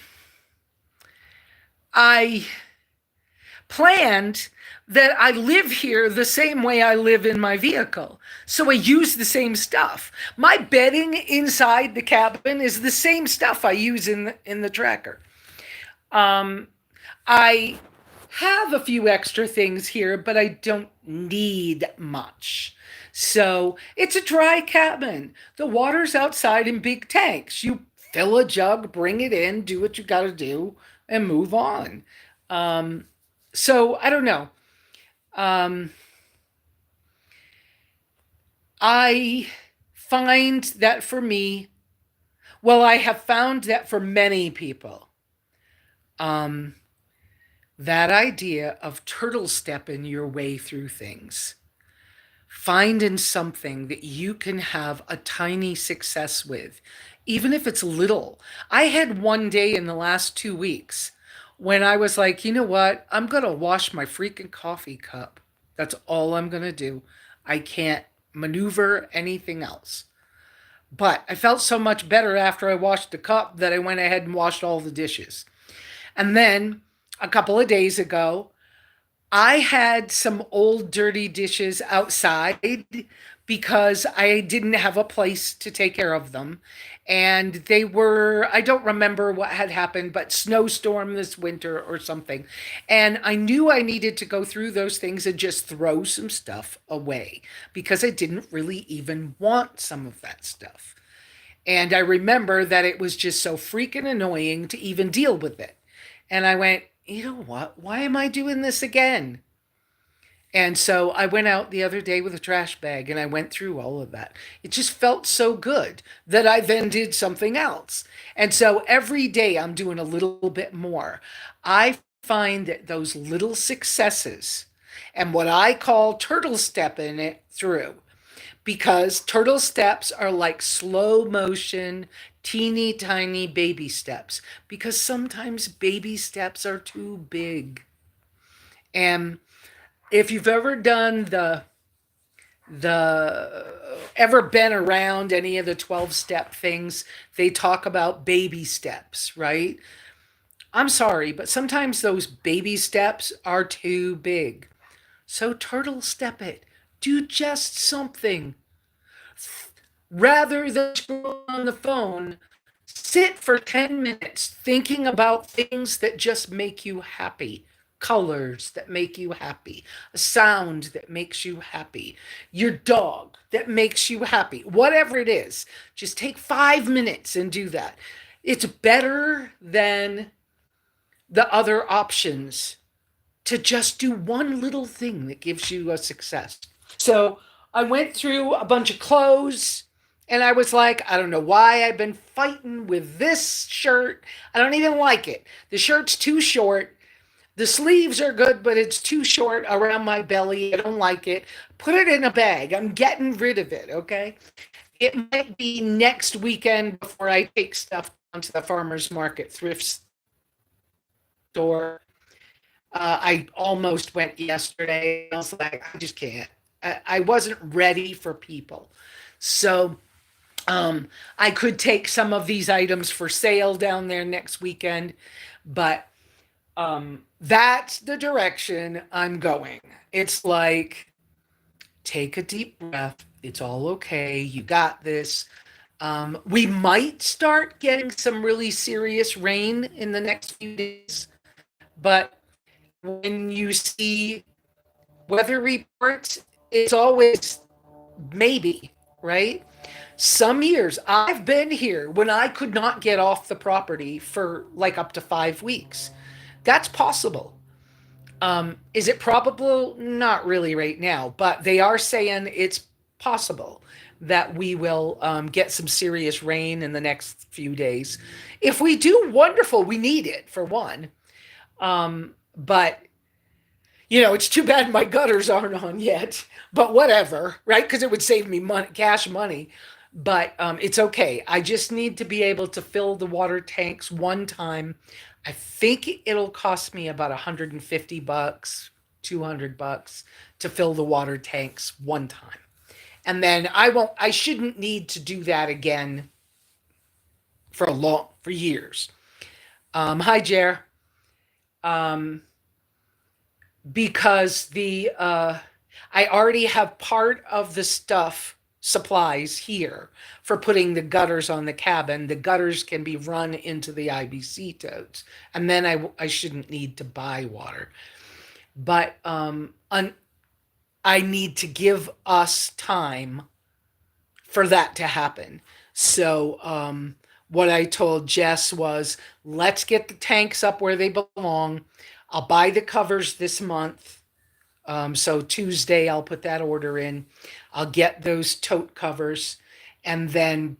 planned that I live here the same way I live in my vehicle. So I use the same stuff. My bedding inside the cabin is the same stuff I use in the tracker. I have a few extra things here, but I don't need much. So it's a dry cabin. The water's outside in big tanks. You fill a jug, bring it in, do what you got to do, and move on. So I don't know. I find that for me, well, I have found that for many people, that idea of turtle stepping your way through things, finding something that you can have a tiny success with, even if it's little. I had one day in the last 2 weeks when I was like, you know what? I'm going to wash my freaking coffee cup. That's all I'm going to do. I can't maneuver anything else. But I felt so much better after I washed the cup that I went ahead and washed all the dishes. And then a couple of days ago, I had some old dirty dishes outside because I didn't have a place to take care of them. And they were, I don't remember what had happened, but snowstorm this winter or something. And I knew I needed to go through those things and just throw some stuff away because I didn't really even want some of that stuff. And I remember that it was just so freaking annoying to even deal with it. And I went, you know what? Why am I doing this again? And so I went out the other day with a trash bag and I went through all of that. It just felt so good that I then did something else. And so every day I'm doing a little bit more. I find that those little successes and what I call turtle stepping it through, because turtle steps are like slow motion, teeny tiny baby steps, because sometimes baby steps are too big. And if you've ever done the ever been around any of the 12-step things, they talk about baby steps, right? I'm sorry, but sometimes those baby steps are too big. So turtle step it. Do just something. Rather than scroll on the phone, sit for 10 minutes thinking about things that just make you happy. Colors that make you happy, a sound that makes you happy, your dog that makes you happy, whatever it is. Just take 5 minutes and do that. It's better than the other options to just do one little thing that gives you a success. So I went through a bunch of clothes and I was like, I don't know why I've been fighting with this shirt. I don't even like it. The shirt's too short. The sleeves are good, but it's too short around my belly. I don't like it. Put it in a bag. I'm getting rid of it, okay? It might be next weekend before I take stuff down to the farmer's market thrift store. I almost went yesterday. I was like, I just can't. I wasn't ready for people. So I could take some of these items for sale down there next weekend, but that's the direction I'm going. It's like, take a deep breath. It's all okay. You got this. We might start getting some really serious rain in the next few days, but when you see weather reports, it's always maybe, right? Some years I've been here when I could not get off the property for like up to 5 weeks. That's possible. Is it probable? Not really right now, but they are saying it's possible that we will get some serious rain in the next few days. If we do, wonderful. We need it for one. But it's too bad my gutters aren't on yet, but whatever, right? Because it would save me money, cash money. But it's okay. I just need to be able to fill the water tanks one time. I think it'll cost me about $150, $200 to fill the water tanks one time. And then I shouldn't need to do that again for years. Hi, Jer. Um, because I already have part of the stuff supplies here for putting the gutters on the cabin. The gutters can be run into the IBC totes, and then I shouldn't need to buy water. But I need to give us time for that to happen. So what I told Jess was, let's get the tanks up where they belong. I'll buy the covers this month. So Tuesday, I'll put that order in. I'll get those tote covers. And then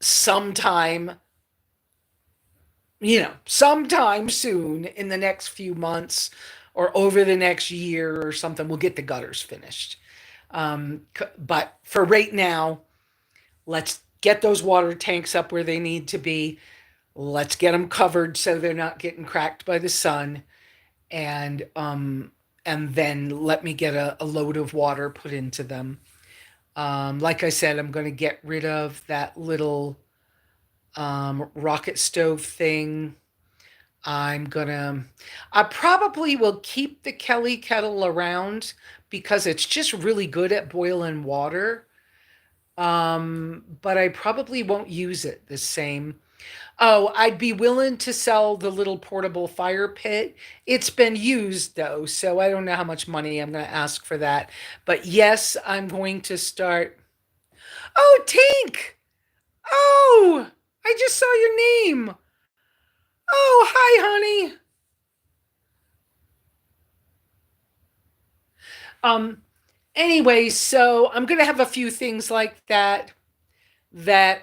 sometime soon in the next few months or over the next year or something, we'll get the gutters finished. But for right now, let's get those water tanks up where they need to be. Let's get them covered so they're not getting cracked by the sun. And then let me get a load of water put into them. Like I said, I'm going to get rid of that little rocket stove thing. I probably will keep the Kelly kettle around because it's just really good at boiling water. But I probably won't use it the same. Oh, I'd be willing to sell the little portable fire pit. It's been used though, so I don't know how much money I'm going to ask for that. But yes, I'm going to start. Oh, Tink! Oh, I just saw your name. Oh, hi, honey. Um, anyway, so I'm going to have a few things like that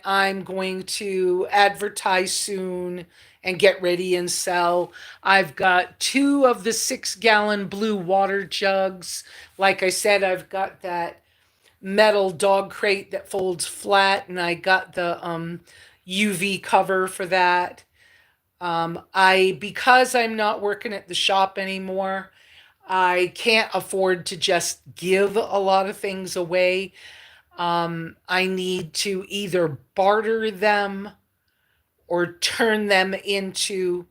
I'm going to advertise soon and get ready and sell. I've got 2 of the 6-gallon blue water jugs. Like I said, I've got that metal dog crate that folds flat, and I got the UV cover for that. Because I'm not working at the shop anymore, I can't afford to just give a lot of things away. I need to either barter them or turn them into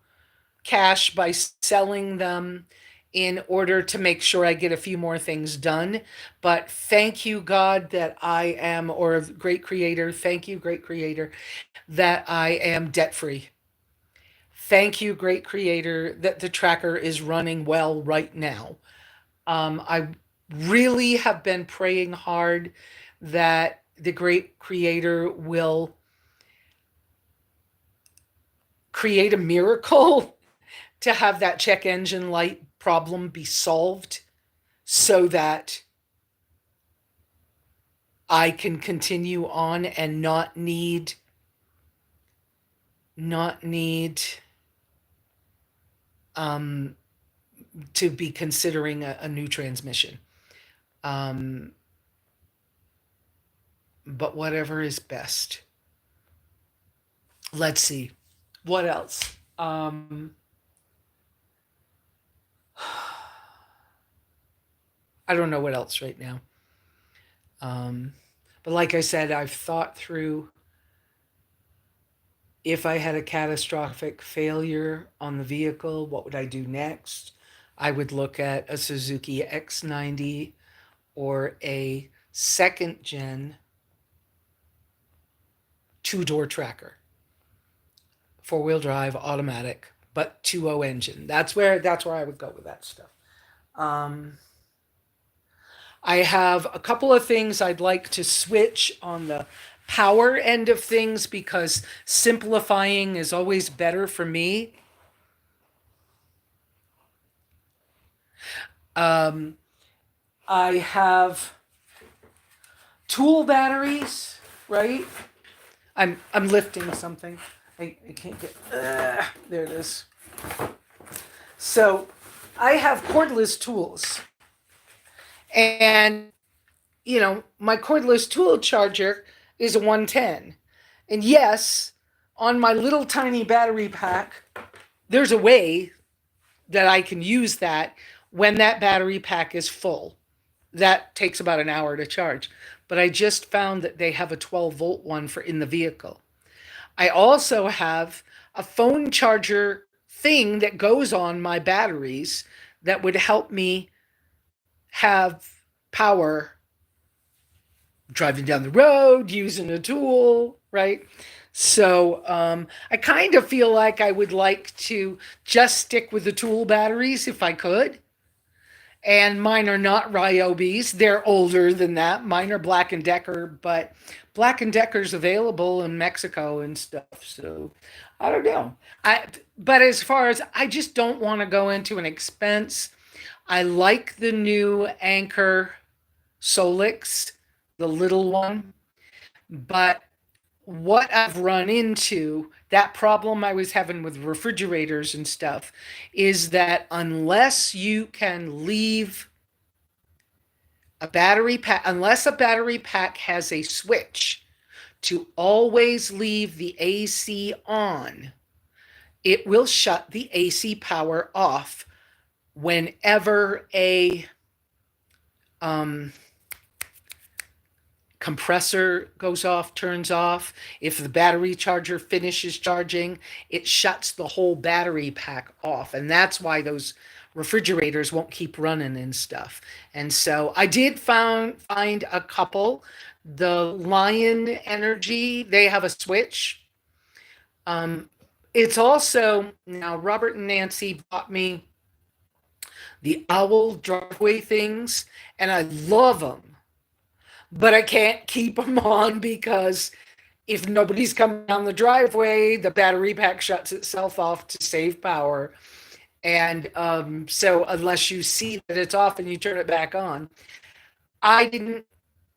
cash by selling them in order to make sure I get a few more things done. But thank you, God, that I am, or great creator, thank you, great creator, that I am debt free. Thank you, great creator, that the tracker is running well right now. I really have been praying hard that the great creator will create a miracle to have that check engine light problem be solved so that I can continue on and not need um, to be considering a new transmission. Um, but whatever is best. Let's see. What else? I don't know what else right now. Um, but like I said, I've thought through if I had a catastrophic failure on the vehicle, what would I do next? I would look at a Suzuki X90 or a second gen two-door tracker, four-wheel drive, automatic, but 2.0 engine. That's where I would go with that stuff. Um, I have a couple of things I'd like to switch on the power end of things because simplifying is always better for me. Um, I have tool batteries, right? I'm lifting something. I can't get there it is. So I have cordless tools. And my cordless tool charger is a 110. And yes, on my little tiny battery pack, there's a way that I can use that when that battery pack is full. That takes about an hour to charge. But I just found that they have a 12-volt one for in the vehicle. I also have a phone charger thing that goes on my batteries that would help me have power driving down the road, using a tool, right? So I kind of feel like I would like to just stick with the tool batteries if I could. And mine are not Ryobis. They're older than that. Mine are Black & Decker, but Black & Decker's available in Mexico and stuff. So I don't know. But as far as I just don't want to go into an expense. I like the new Anchor Solix, the little one. But what I've run into, that problem I was having with refrigerators and stuff, is that unless you can leave a battery pack, unless a battery pack has a switch to always leave the AC on, it will shut the AC power off whenever a compressor goes off, turns off. If the battery charger finishes charging, it shuts the whole battery pack off. And that's why those refrigerators won't keep running and stuff. And so I did find a couple. The Lion Energy, they have a switch. It's also, now Robert and Nancy bought me the Owl driveway things, and I love them. But I can't keep them on because if nobody's coming down the driveway, the battery pack shuts itself off to save power. And so unless you see that it's off and you turn it back on, I didn't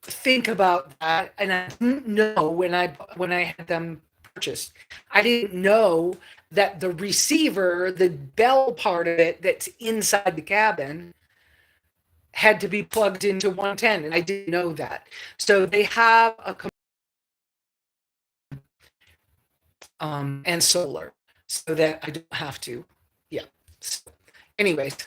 think about that, and I didn't know when I had them purchased. I didn't know that the receiver, the bell part of it that's inside the cabin, had to be plugged into 110, and I didn't know that. So they have a and solar, so that I don't have to. Yeah. So, anyways,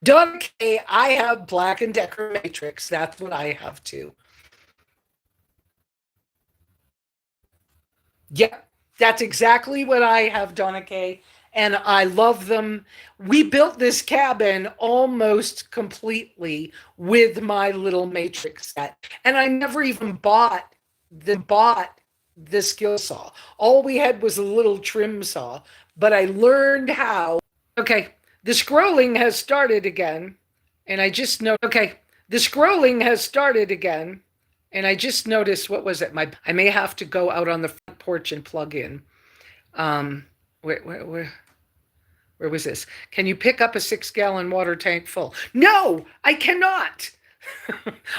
Donna K, I have Black & Decker Matrix. That's what I have too. Yeah, that's exactly what I have, Donna K. And I love them. We built this cabin almost completely with my little matrix set. And I never even bought the skill saw. All we had was a little trim saw, but I learned how. Okay, the scrolling has started again. And I just know, okay, the scrolling has started again. And I just noticed, what was it? I may have to go out on the front porch and plug in. Where was this? Can you pick up a 6-gallon water tank full? No, I cannot.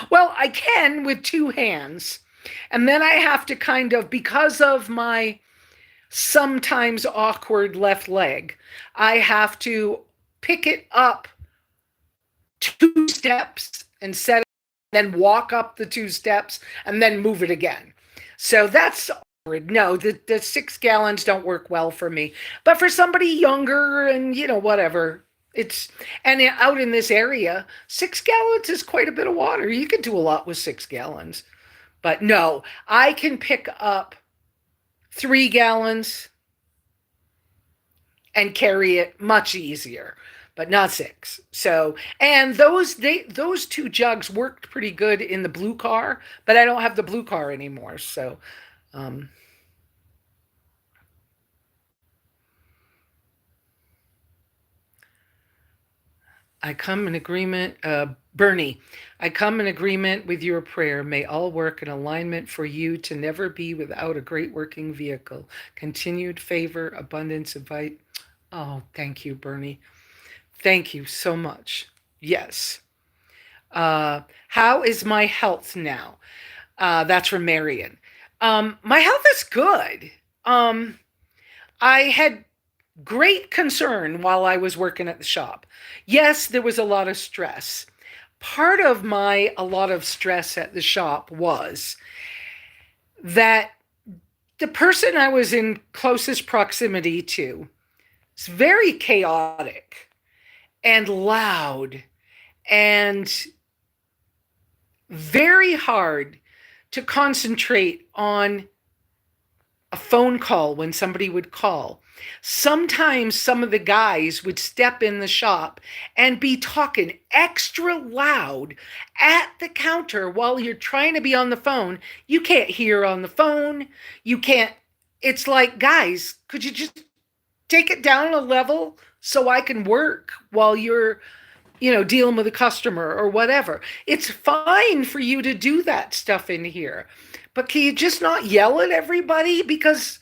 Well, I can with 2 hands. And then I have to kind of, because of my sometimes awkward left leg, I have to pick it up 2 steps and set it then walk up the 2 steps and then move it again. So that's awkward. No, the 6 gallons don't work well for me. But for somebody younger and, whatever, it's, and out in this area, 6 gallons is quite a bit of water. You can do a lot with 6 gallons. But no, I can pick up 3 gallons and carry it much easier, but not 6. So, and those 2 jugs worked pretty good in the blue car, but I don't have the blue car anymore. So, um, I come in agreement, Bernie, I come in agreement with your prayer. May all work in alignment for you to never be without a great working vehicle. Continued favor, abundance, invite. Oh, thank you, Bernie. Thank you so much. Yes. How is my health now? That's from Marion. My health is good. I had great concern while I was working at the shop. Yes, there was a lot of stress. Part of a lot of stress at the shop was that the person I was in closest proximity to is very chaotic and loud and very hard to concentrate on a phone call when somebody would call. Sometimes some of the guys would step in the shop and be talking extra loud at the counter while you're trying to be on the phone. You can't hear on the phone. You can't. It's like, guys, could you just take it down a level so I can work while you're, dealing with a customer or whatever? It's fine for you to do that stuff in here, but can you just not yell at everybody? Because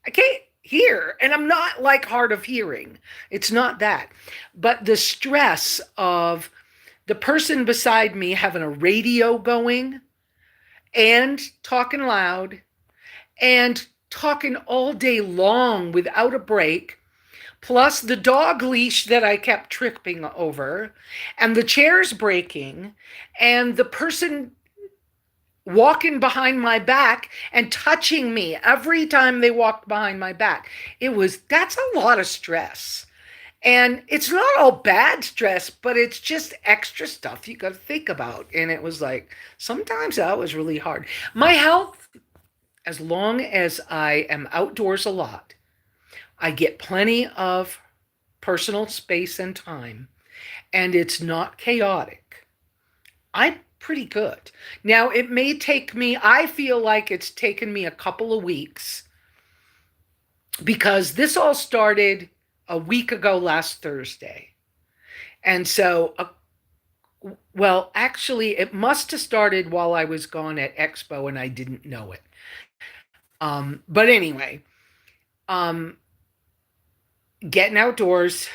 I can't hear, and I'm not like hard of hearing. It's not that. But the stress of the person beside me having a radio going and talking loud and talking all day long without a break, plus the dog leash that I kept tripping over, and the chairs breaking, and the person walking behind my back and touching me every time they walked behind my back. That's a lot of stress. And it's not all bad stress, but it's just extra stuff you got to think about. And it was like, sometimes that was really hard. My health, as long as I am outdoors a lot, I get plenty of personal space and time, and it's not chaotic. I'm pretty good. Now, it may take me, I feel like it's taken me a couple of weeks, because this all started a week ago last Thursday. And so, well, actually, it must have started while I was gone at Expo and I didn't know it. But anyway, getting outdoors,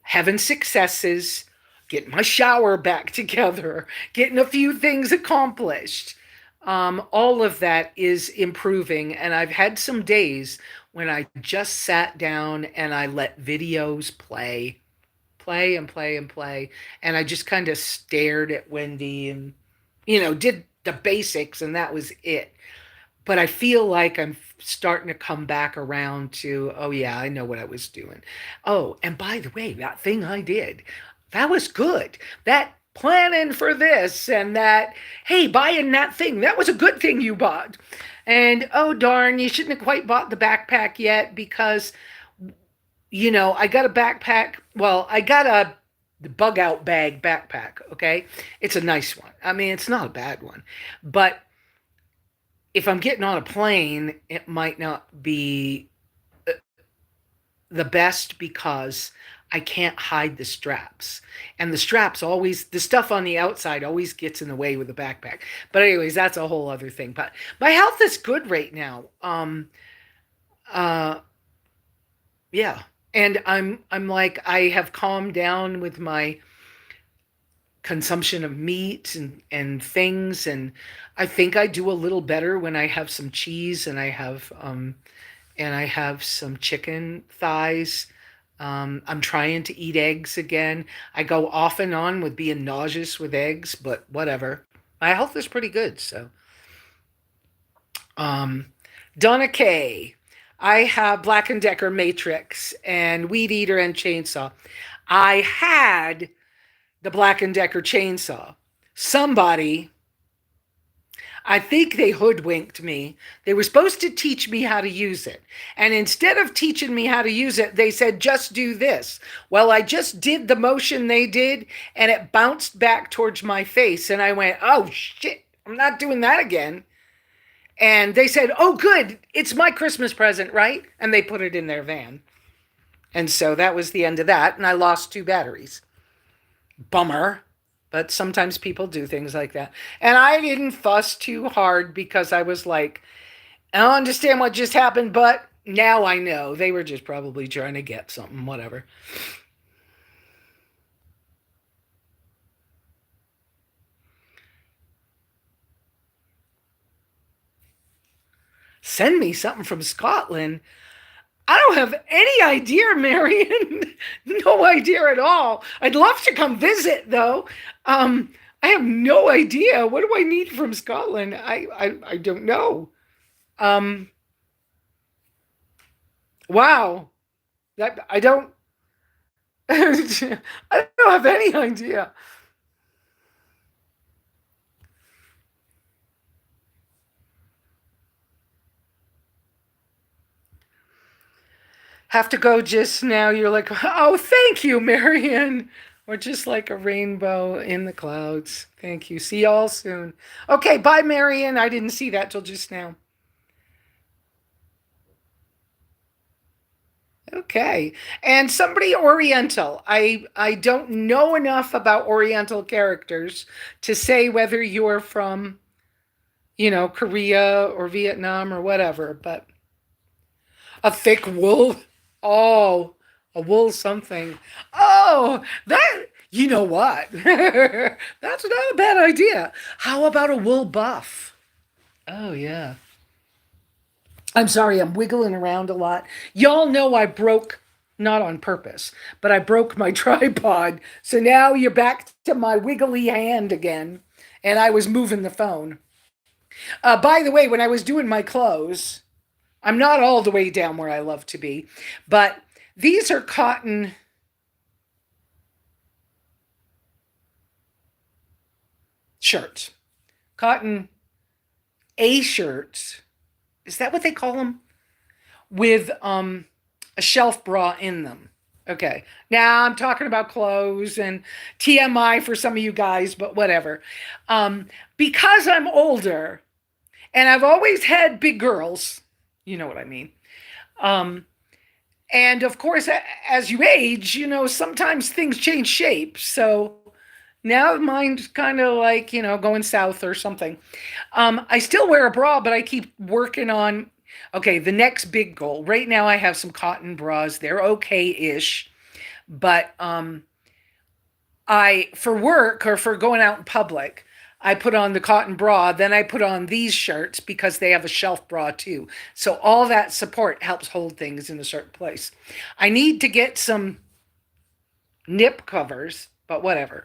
having successes, getting my shower back together, getting a few things accomplished. All of that is improving. And I've had some days when I just sat down and I let videos play. And I just kind of stared at Wendy and, did the basics, and that was it. But I feel like I'm starting to come back around to, oh yeah, I know what I was doing. Oh, and by the way, that thing I did, that was good. That planning for this and that, hey, buying that thing, that was a good thing you bought. And oh darn, you shouldn't have quite bought the backpack yet, because, I got a backpack. Well, I got the bug out bag backpack. Okay. It's a nice one. I mean, it's not a bad one, but if I'm getting on a plane, it might not be the best, because I can't hide the straps. And the straps always, the stuff on the outside always gets in the way with the backpack. But anyways, that's a whole other thing. But my health is good right now. Yeah. And I'm like, I have calmed down with my consumption of meat and things, and I think I do a little better when I have some cheese and I have some chicken thighs. I'm trying to eat eggs again. I go off and on with being nauseous with eggs, but whatever. My health is pretty good, so. Um, Donna K. I have Black& Decker Matrix and Weed Eater and Chainsaw. I had the Black& Decker chainsaw. Somebody, I think they hoodwinked me. They were supposed to teach me how to use it. And instead of teaching me how to use it, they said, just do this. Well, I just did the motion they did, and it bounced back towards my face. And I went, oh, shit, I'm not doing that again. And they said, oh, good, it's my Christmas present, right? And they put it in their van. And so that was the end of that. And I lost 2 batteries. Bummer. But sometimes people do things like that. And I didn't fuss too hard because I was like, I don't understand what just happened, but now I know. They were just probably trying to get something, whatever. Send me something from Scotland. I don't have any idea, Marion. No idea at all. I'd love to come visit, though. I have no idea. What do I need from Scotland? I don't know. Um, wow. That I don't I don't have any idea. Have to go just now. You're like, oh, thank you, Marion. Or just like a rainbow in the clouds. Thank you. See y'all soon. Okay, bye, Marion. I didn't see that till just now. Okay. And somebody Oriental. I don't know enough about Oriental characters to say whether you're from, Korea or Vietnam or whatever, but a thick wool. Oh, a wool something. Oh, that, you know what? That's not a bad idea. How about a wool buff? Oh, yeah. I'm sorry, I'm wiggling around a lot. Y'all know I broke, not on purpose, but I broke my tripod. So now you're back to my wiggly hand again. And I was moving the phone. By the way, when I was doing my clothes, I'm not all the way down where I love to be, but these are cotton shirts. Cotton A shirts. Is that what they call them? With a shelf bra in them. Okay. Now I'm talking about clothes and TMI for some of you guys, but whatever. Because I'm older and I've always had big girls, you know what I mean. Um, and of course, as you age, sometimes things change shape. So now mine's kind of like, going south or something. I still wear a bra, but I keep working on, okay, the next big goal. Right now I have some cotton bras. They're okay-ish. But for work or for going out in public, I put on the cotton bra, then I put on these shirts because they have a shelf bra too. So all that support helps hold things in a certain place. I need to get some nip covers, but whatever.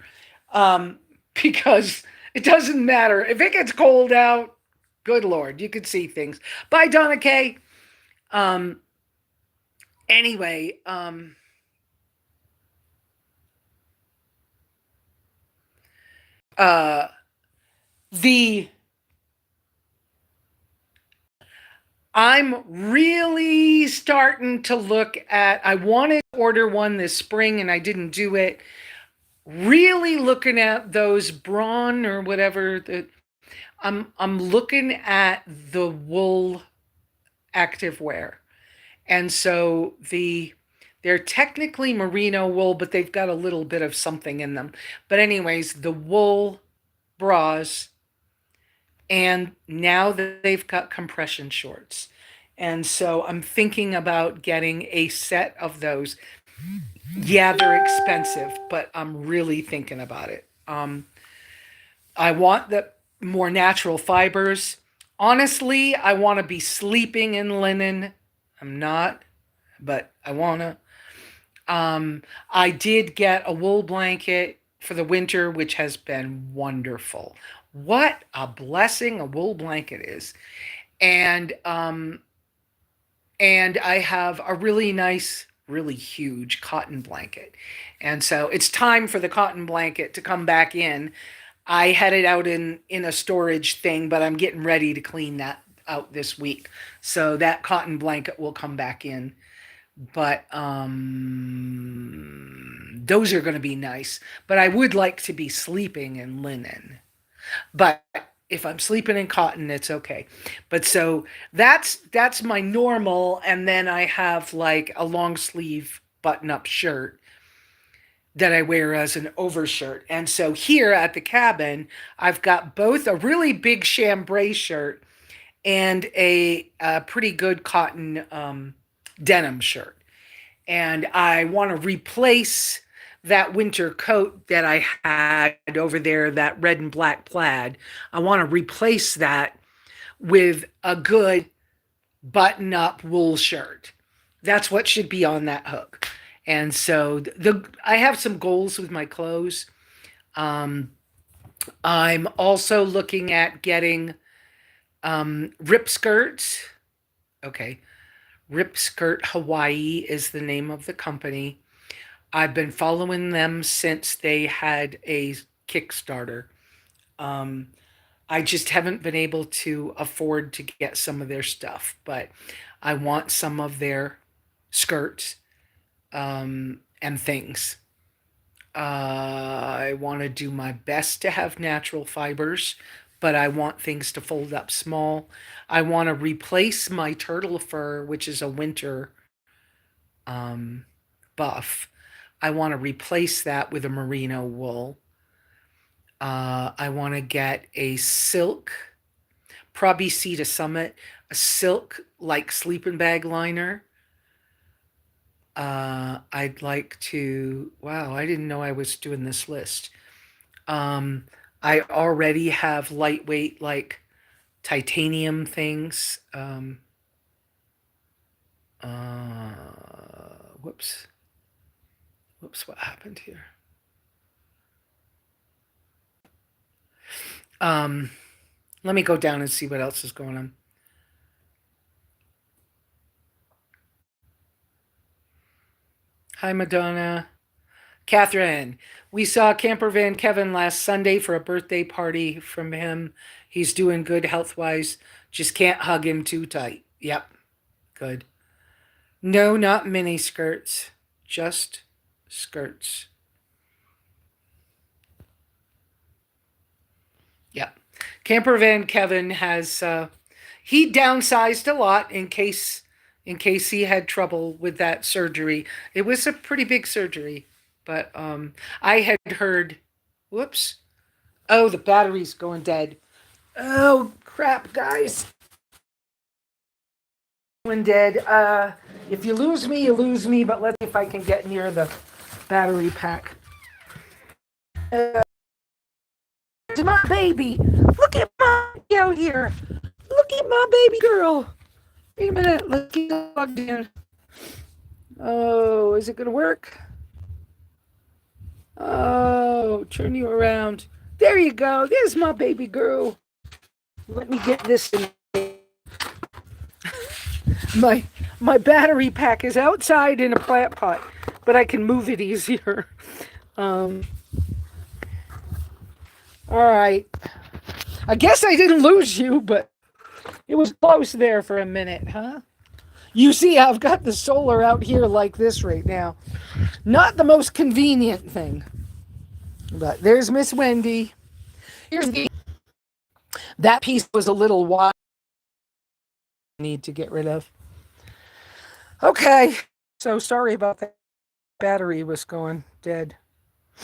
Because it doesn't matter. If it gets cold out, good Lord, you could see things. Bye, Donna K. Um, anyway, uh, the I'm really starting to look at, I wanted to order one this spring and I didn't do it. Really looking at those brawn or whatever that I'm looking at the wool active wear. And so they're technically merino wool, but they've got a little bit of something in them. But anyways, the wool bras, and now that they've got compression shorts. And so I'm thinking about getting a set of those. Yeah, they're expensive, but I'm really thinking about it. I want the more natural fibers. Honestly, I want to be sleeping in linen. I'm not, but I want to. I did get a wool blanket for the winter, which has been wonderful. What a blessing a wool blanket is. And and I have a really nice, really huge cotton blanket. And so it's time for the cotton blanket to come back in. I had it out in a storage thing, but I'm getting ready to clean that out this week. So that cotton blanket will come back in. But those are going to be nice. But I would like to be sleeping in linen. But if I'm sleeping in cotton, it's okay. But so that's my normal, and then I have like a long sleeve button up shirt that I wear as an overshirt. And so here at the cabin, I've got both a really big chambray shirt and a pretty good cotton denim shirt. And I want to replace that winter coat that I had over there, that red and black plaid. I want to replace that with a good button up wool shirt. That's what should be on that hook. And so I have some goals with my clothes. Um, I'm also looking at getting rip skirts. Okay. Rip Skirt Hawaii is the name of the company. I've been following them since they had a Kickstarter. Um, I just haven't been able to afford to get some of their stuff, but I want some of their skirts and things. I want to do my best to have natural fibers, but I want things to fold up small. I want to replace my turtle fur, which is a winter um, buff. I want to replace that with a merino wool. I want to get a silk, probably Sea to Summit, a silk like sleeping bag liner. I'd like to, wow, I didn't know I was doing this list. Um, I already have lightweight like titanium things. Whoops. Whoops, what happened here? Um, Let me go down and see what else is going on. Hi, Madonna. Catherine, we saw Camper Van Kevin last Sunday for a birthday party from him. He's doing good health wise. Just can't hug him too tight. Yep, good. No, not mini skirts, just skirts. Yep. Camper Van Kevin has he downsized a lot in case he had trouble with that surgery. It was a pretty big surgery, but I had heard, whoops, oh, the battery's going dead. Oh crap, guys, going dead. If you lose me, you lose me. But let's see if I can get near the battery pack. To my baby, look at my out here. Look at my baby girl. Wait a minute, let's get logged in. Oh, is it gonna work? Oh, turn you around. There you go. There's my baby girl. Let me get this in. My battery pack is outside in a plant pot, but I can move it easier. Um, all right. I guess I didn't lose you, but it was close there for a minute, huh? You see, I've got the solar out here like this right now. Not the most convenient thing. But there's Miss Wendy. Here's the. That piece was a little wide. Need to get rid of. Okay. So sorry about that. Battery was going dead.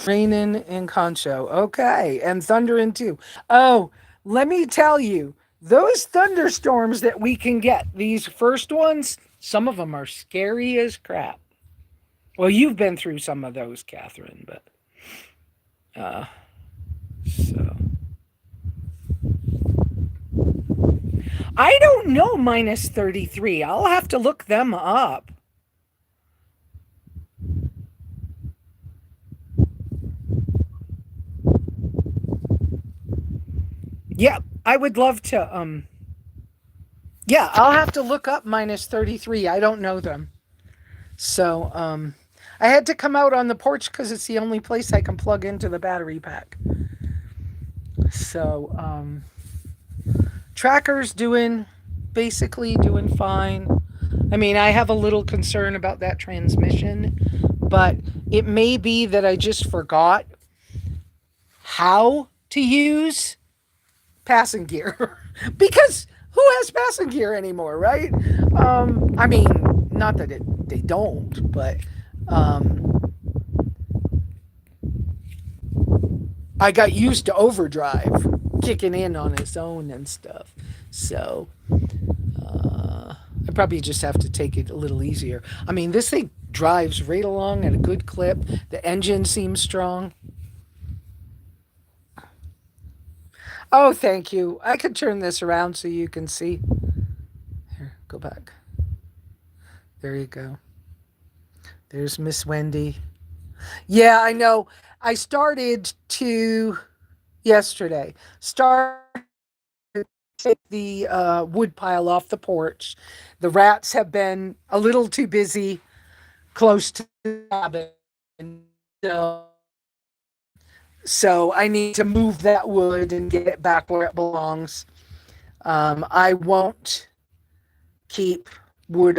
Raining in Concho. Okay. And thundering too. Oh, let me tell you, those thunderstorms that we can get, these first ones, some of them are scary as crap. Well, you've been through some of those, Catherine, but so I don't know minus 33. I'll have to look them up. Yeah, I would love to. Yeah, I'll have to look up minus 33. I don't know them. So, I had to come out on the porch because it's the only place I can plug into the battery pack. So, tracker's doing basically doing fine. I mean, I have a little concern about that transmission, but it may be that I just forgot how to use passing gear because who has passing gear anymore, right? I mean, not that they don't, but um, I got used to overdrive kicking in on its own and stuff. So I probably just have to take it a little easier. I mean, this thing drives right along at a good clip. The engine seems strong. Oh, thank you. I could turn this around so you can see. Here, go back. There you go. There's Miss Wendy. Yeah, I know. I started to yesterday. Start take the wood pile off the porch. The rats have been a little too busy close to the cabin. So, so I need to move that wood and get it back where it belongs. I won't keep wood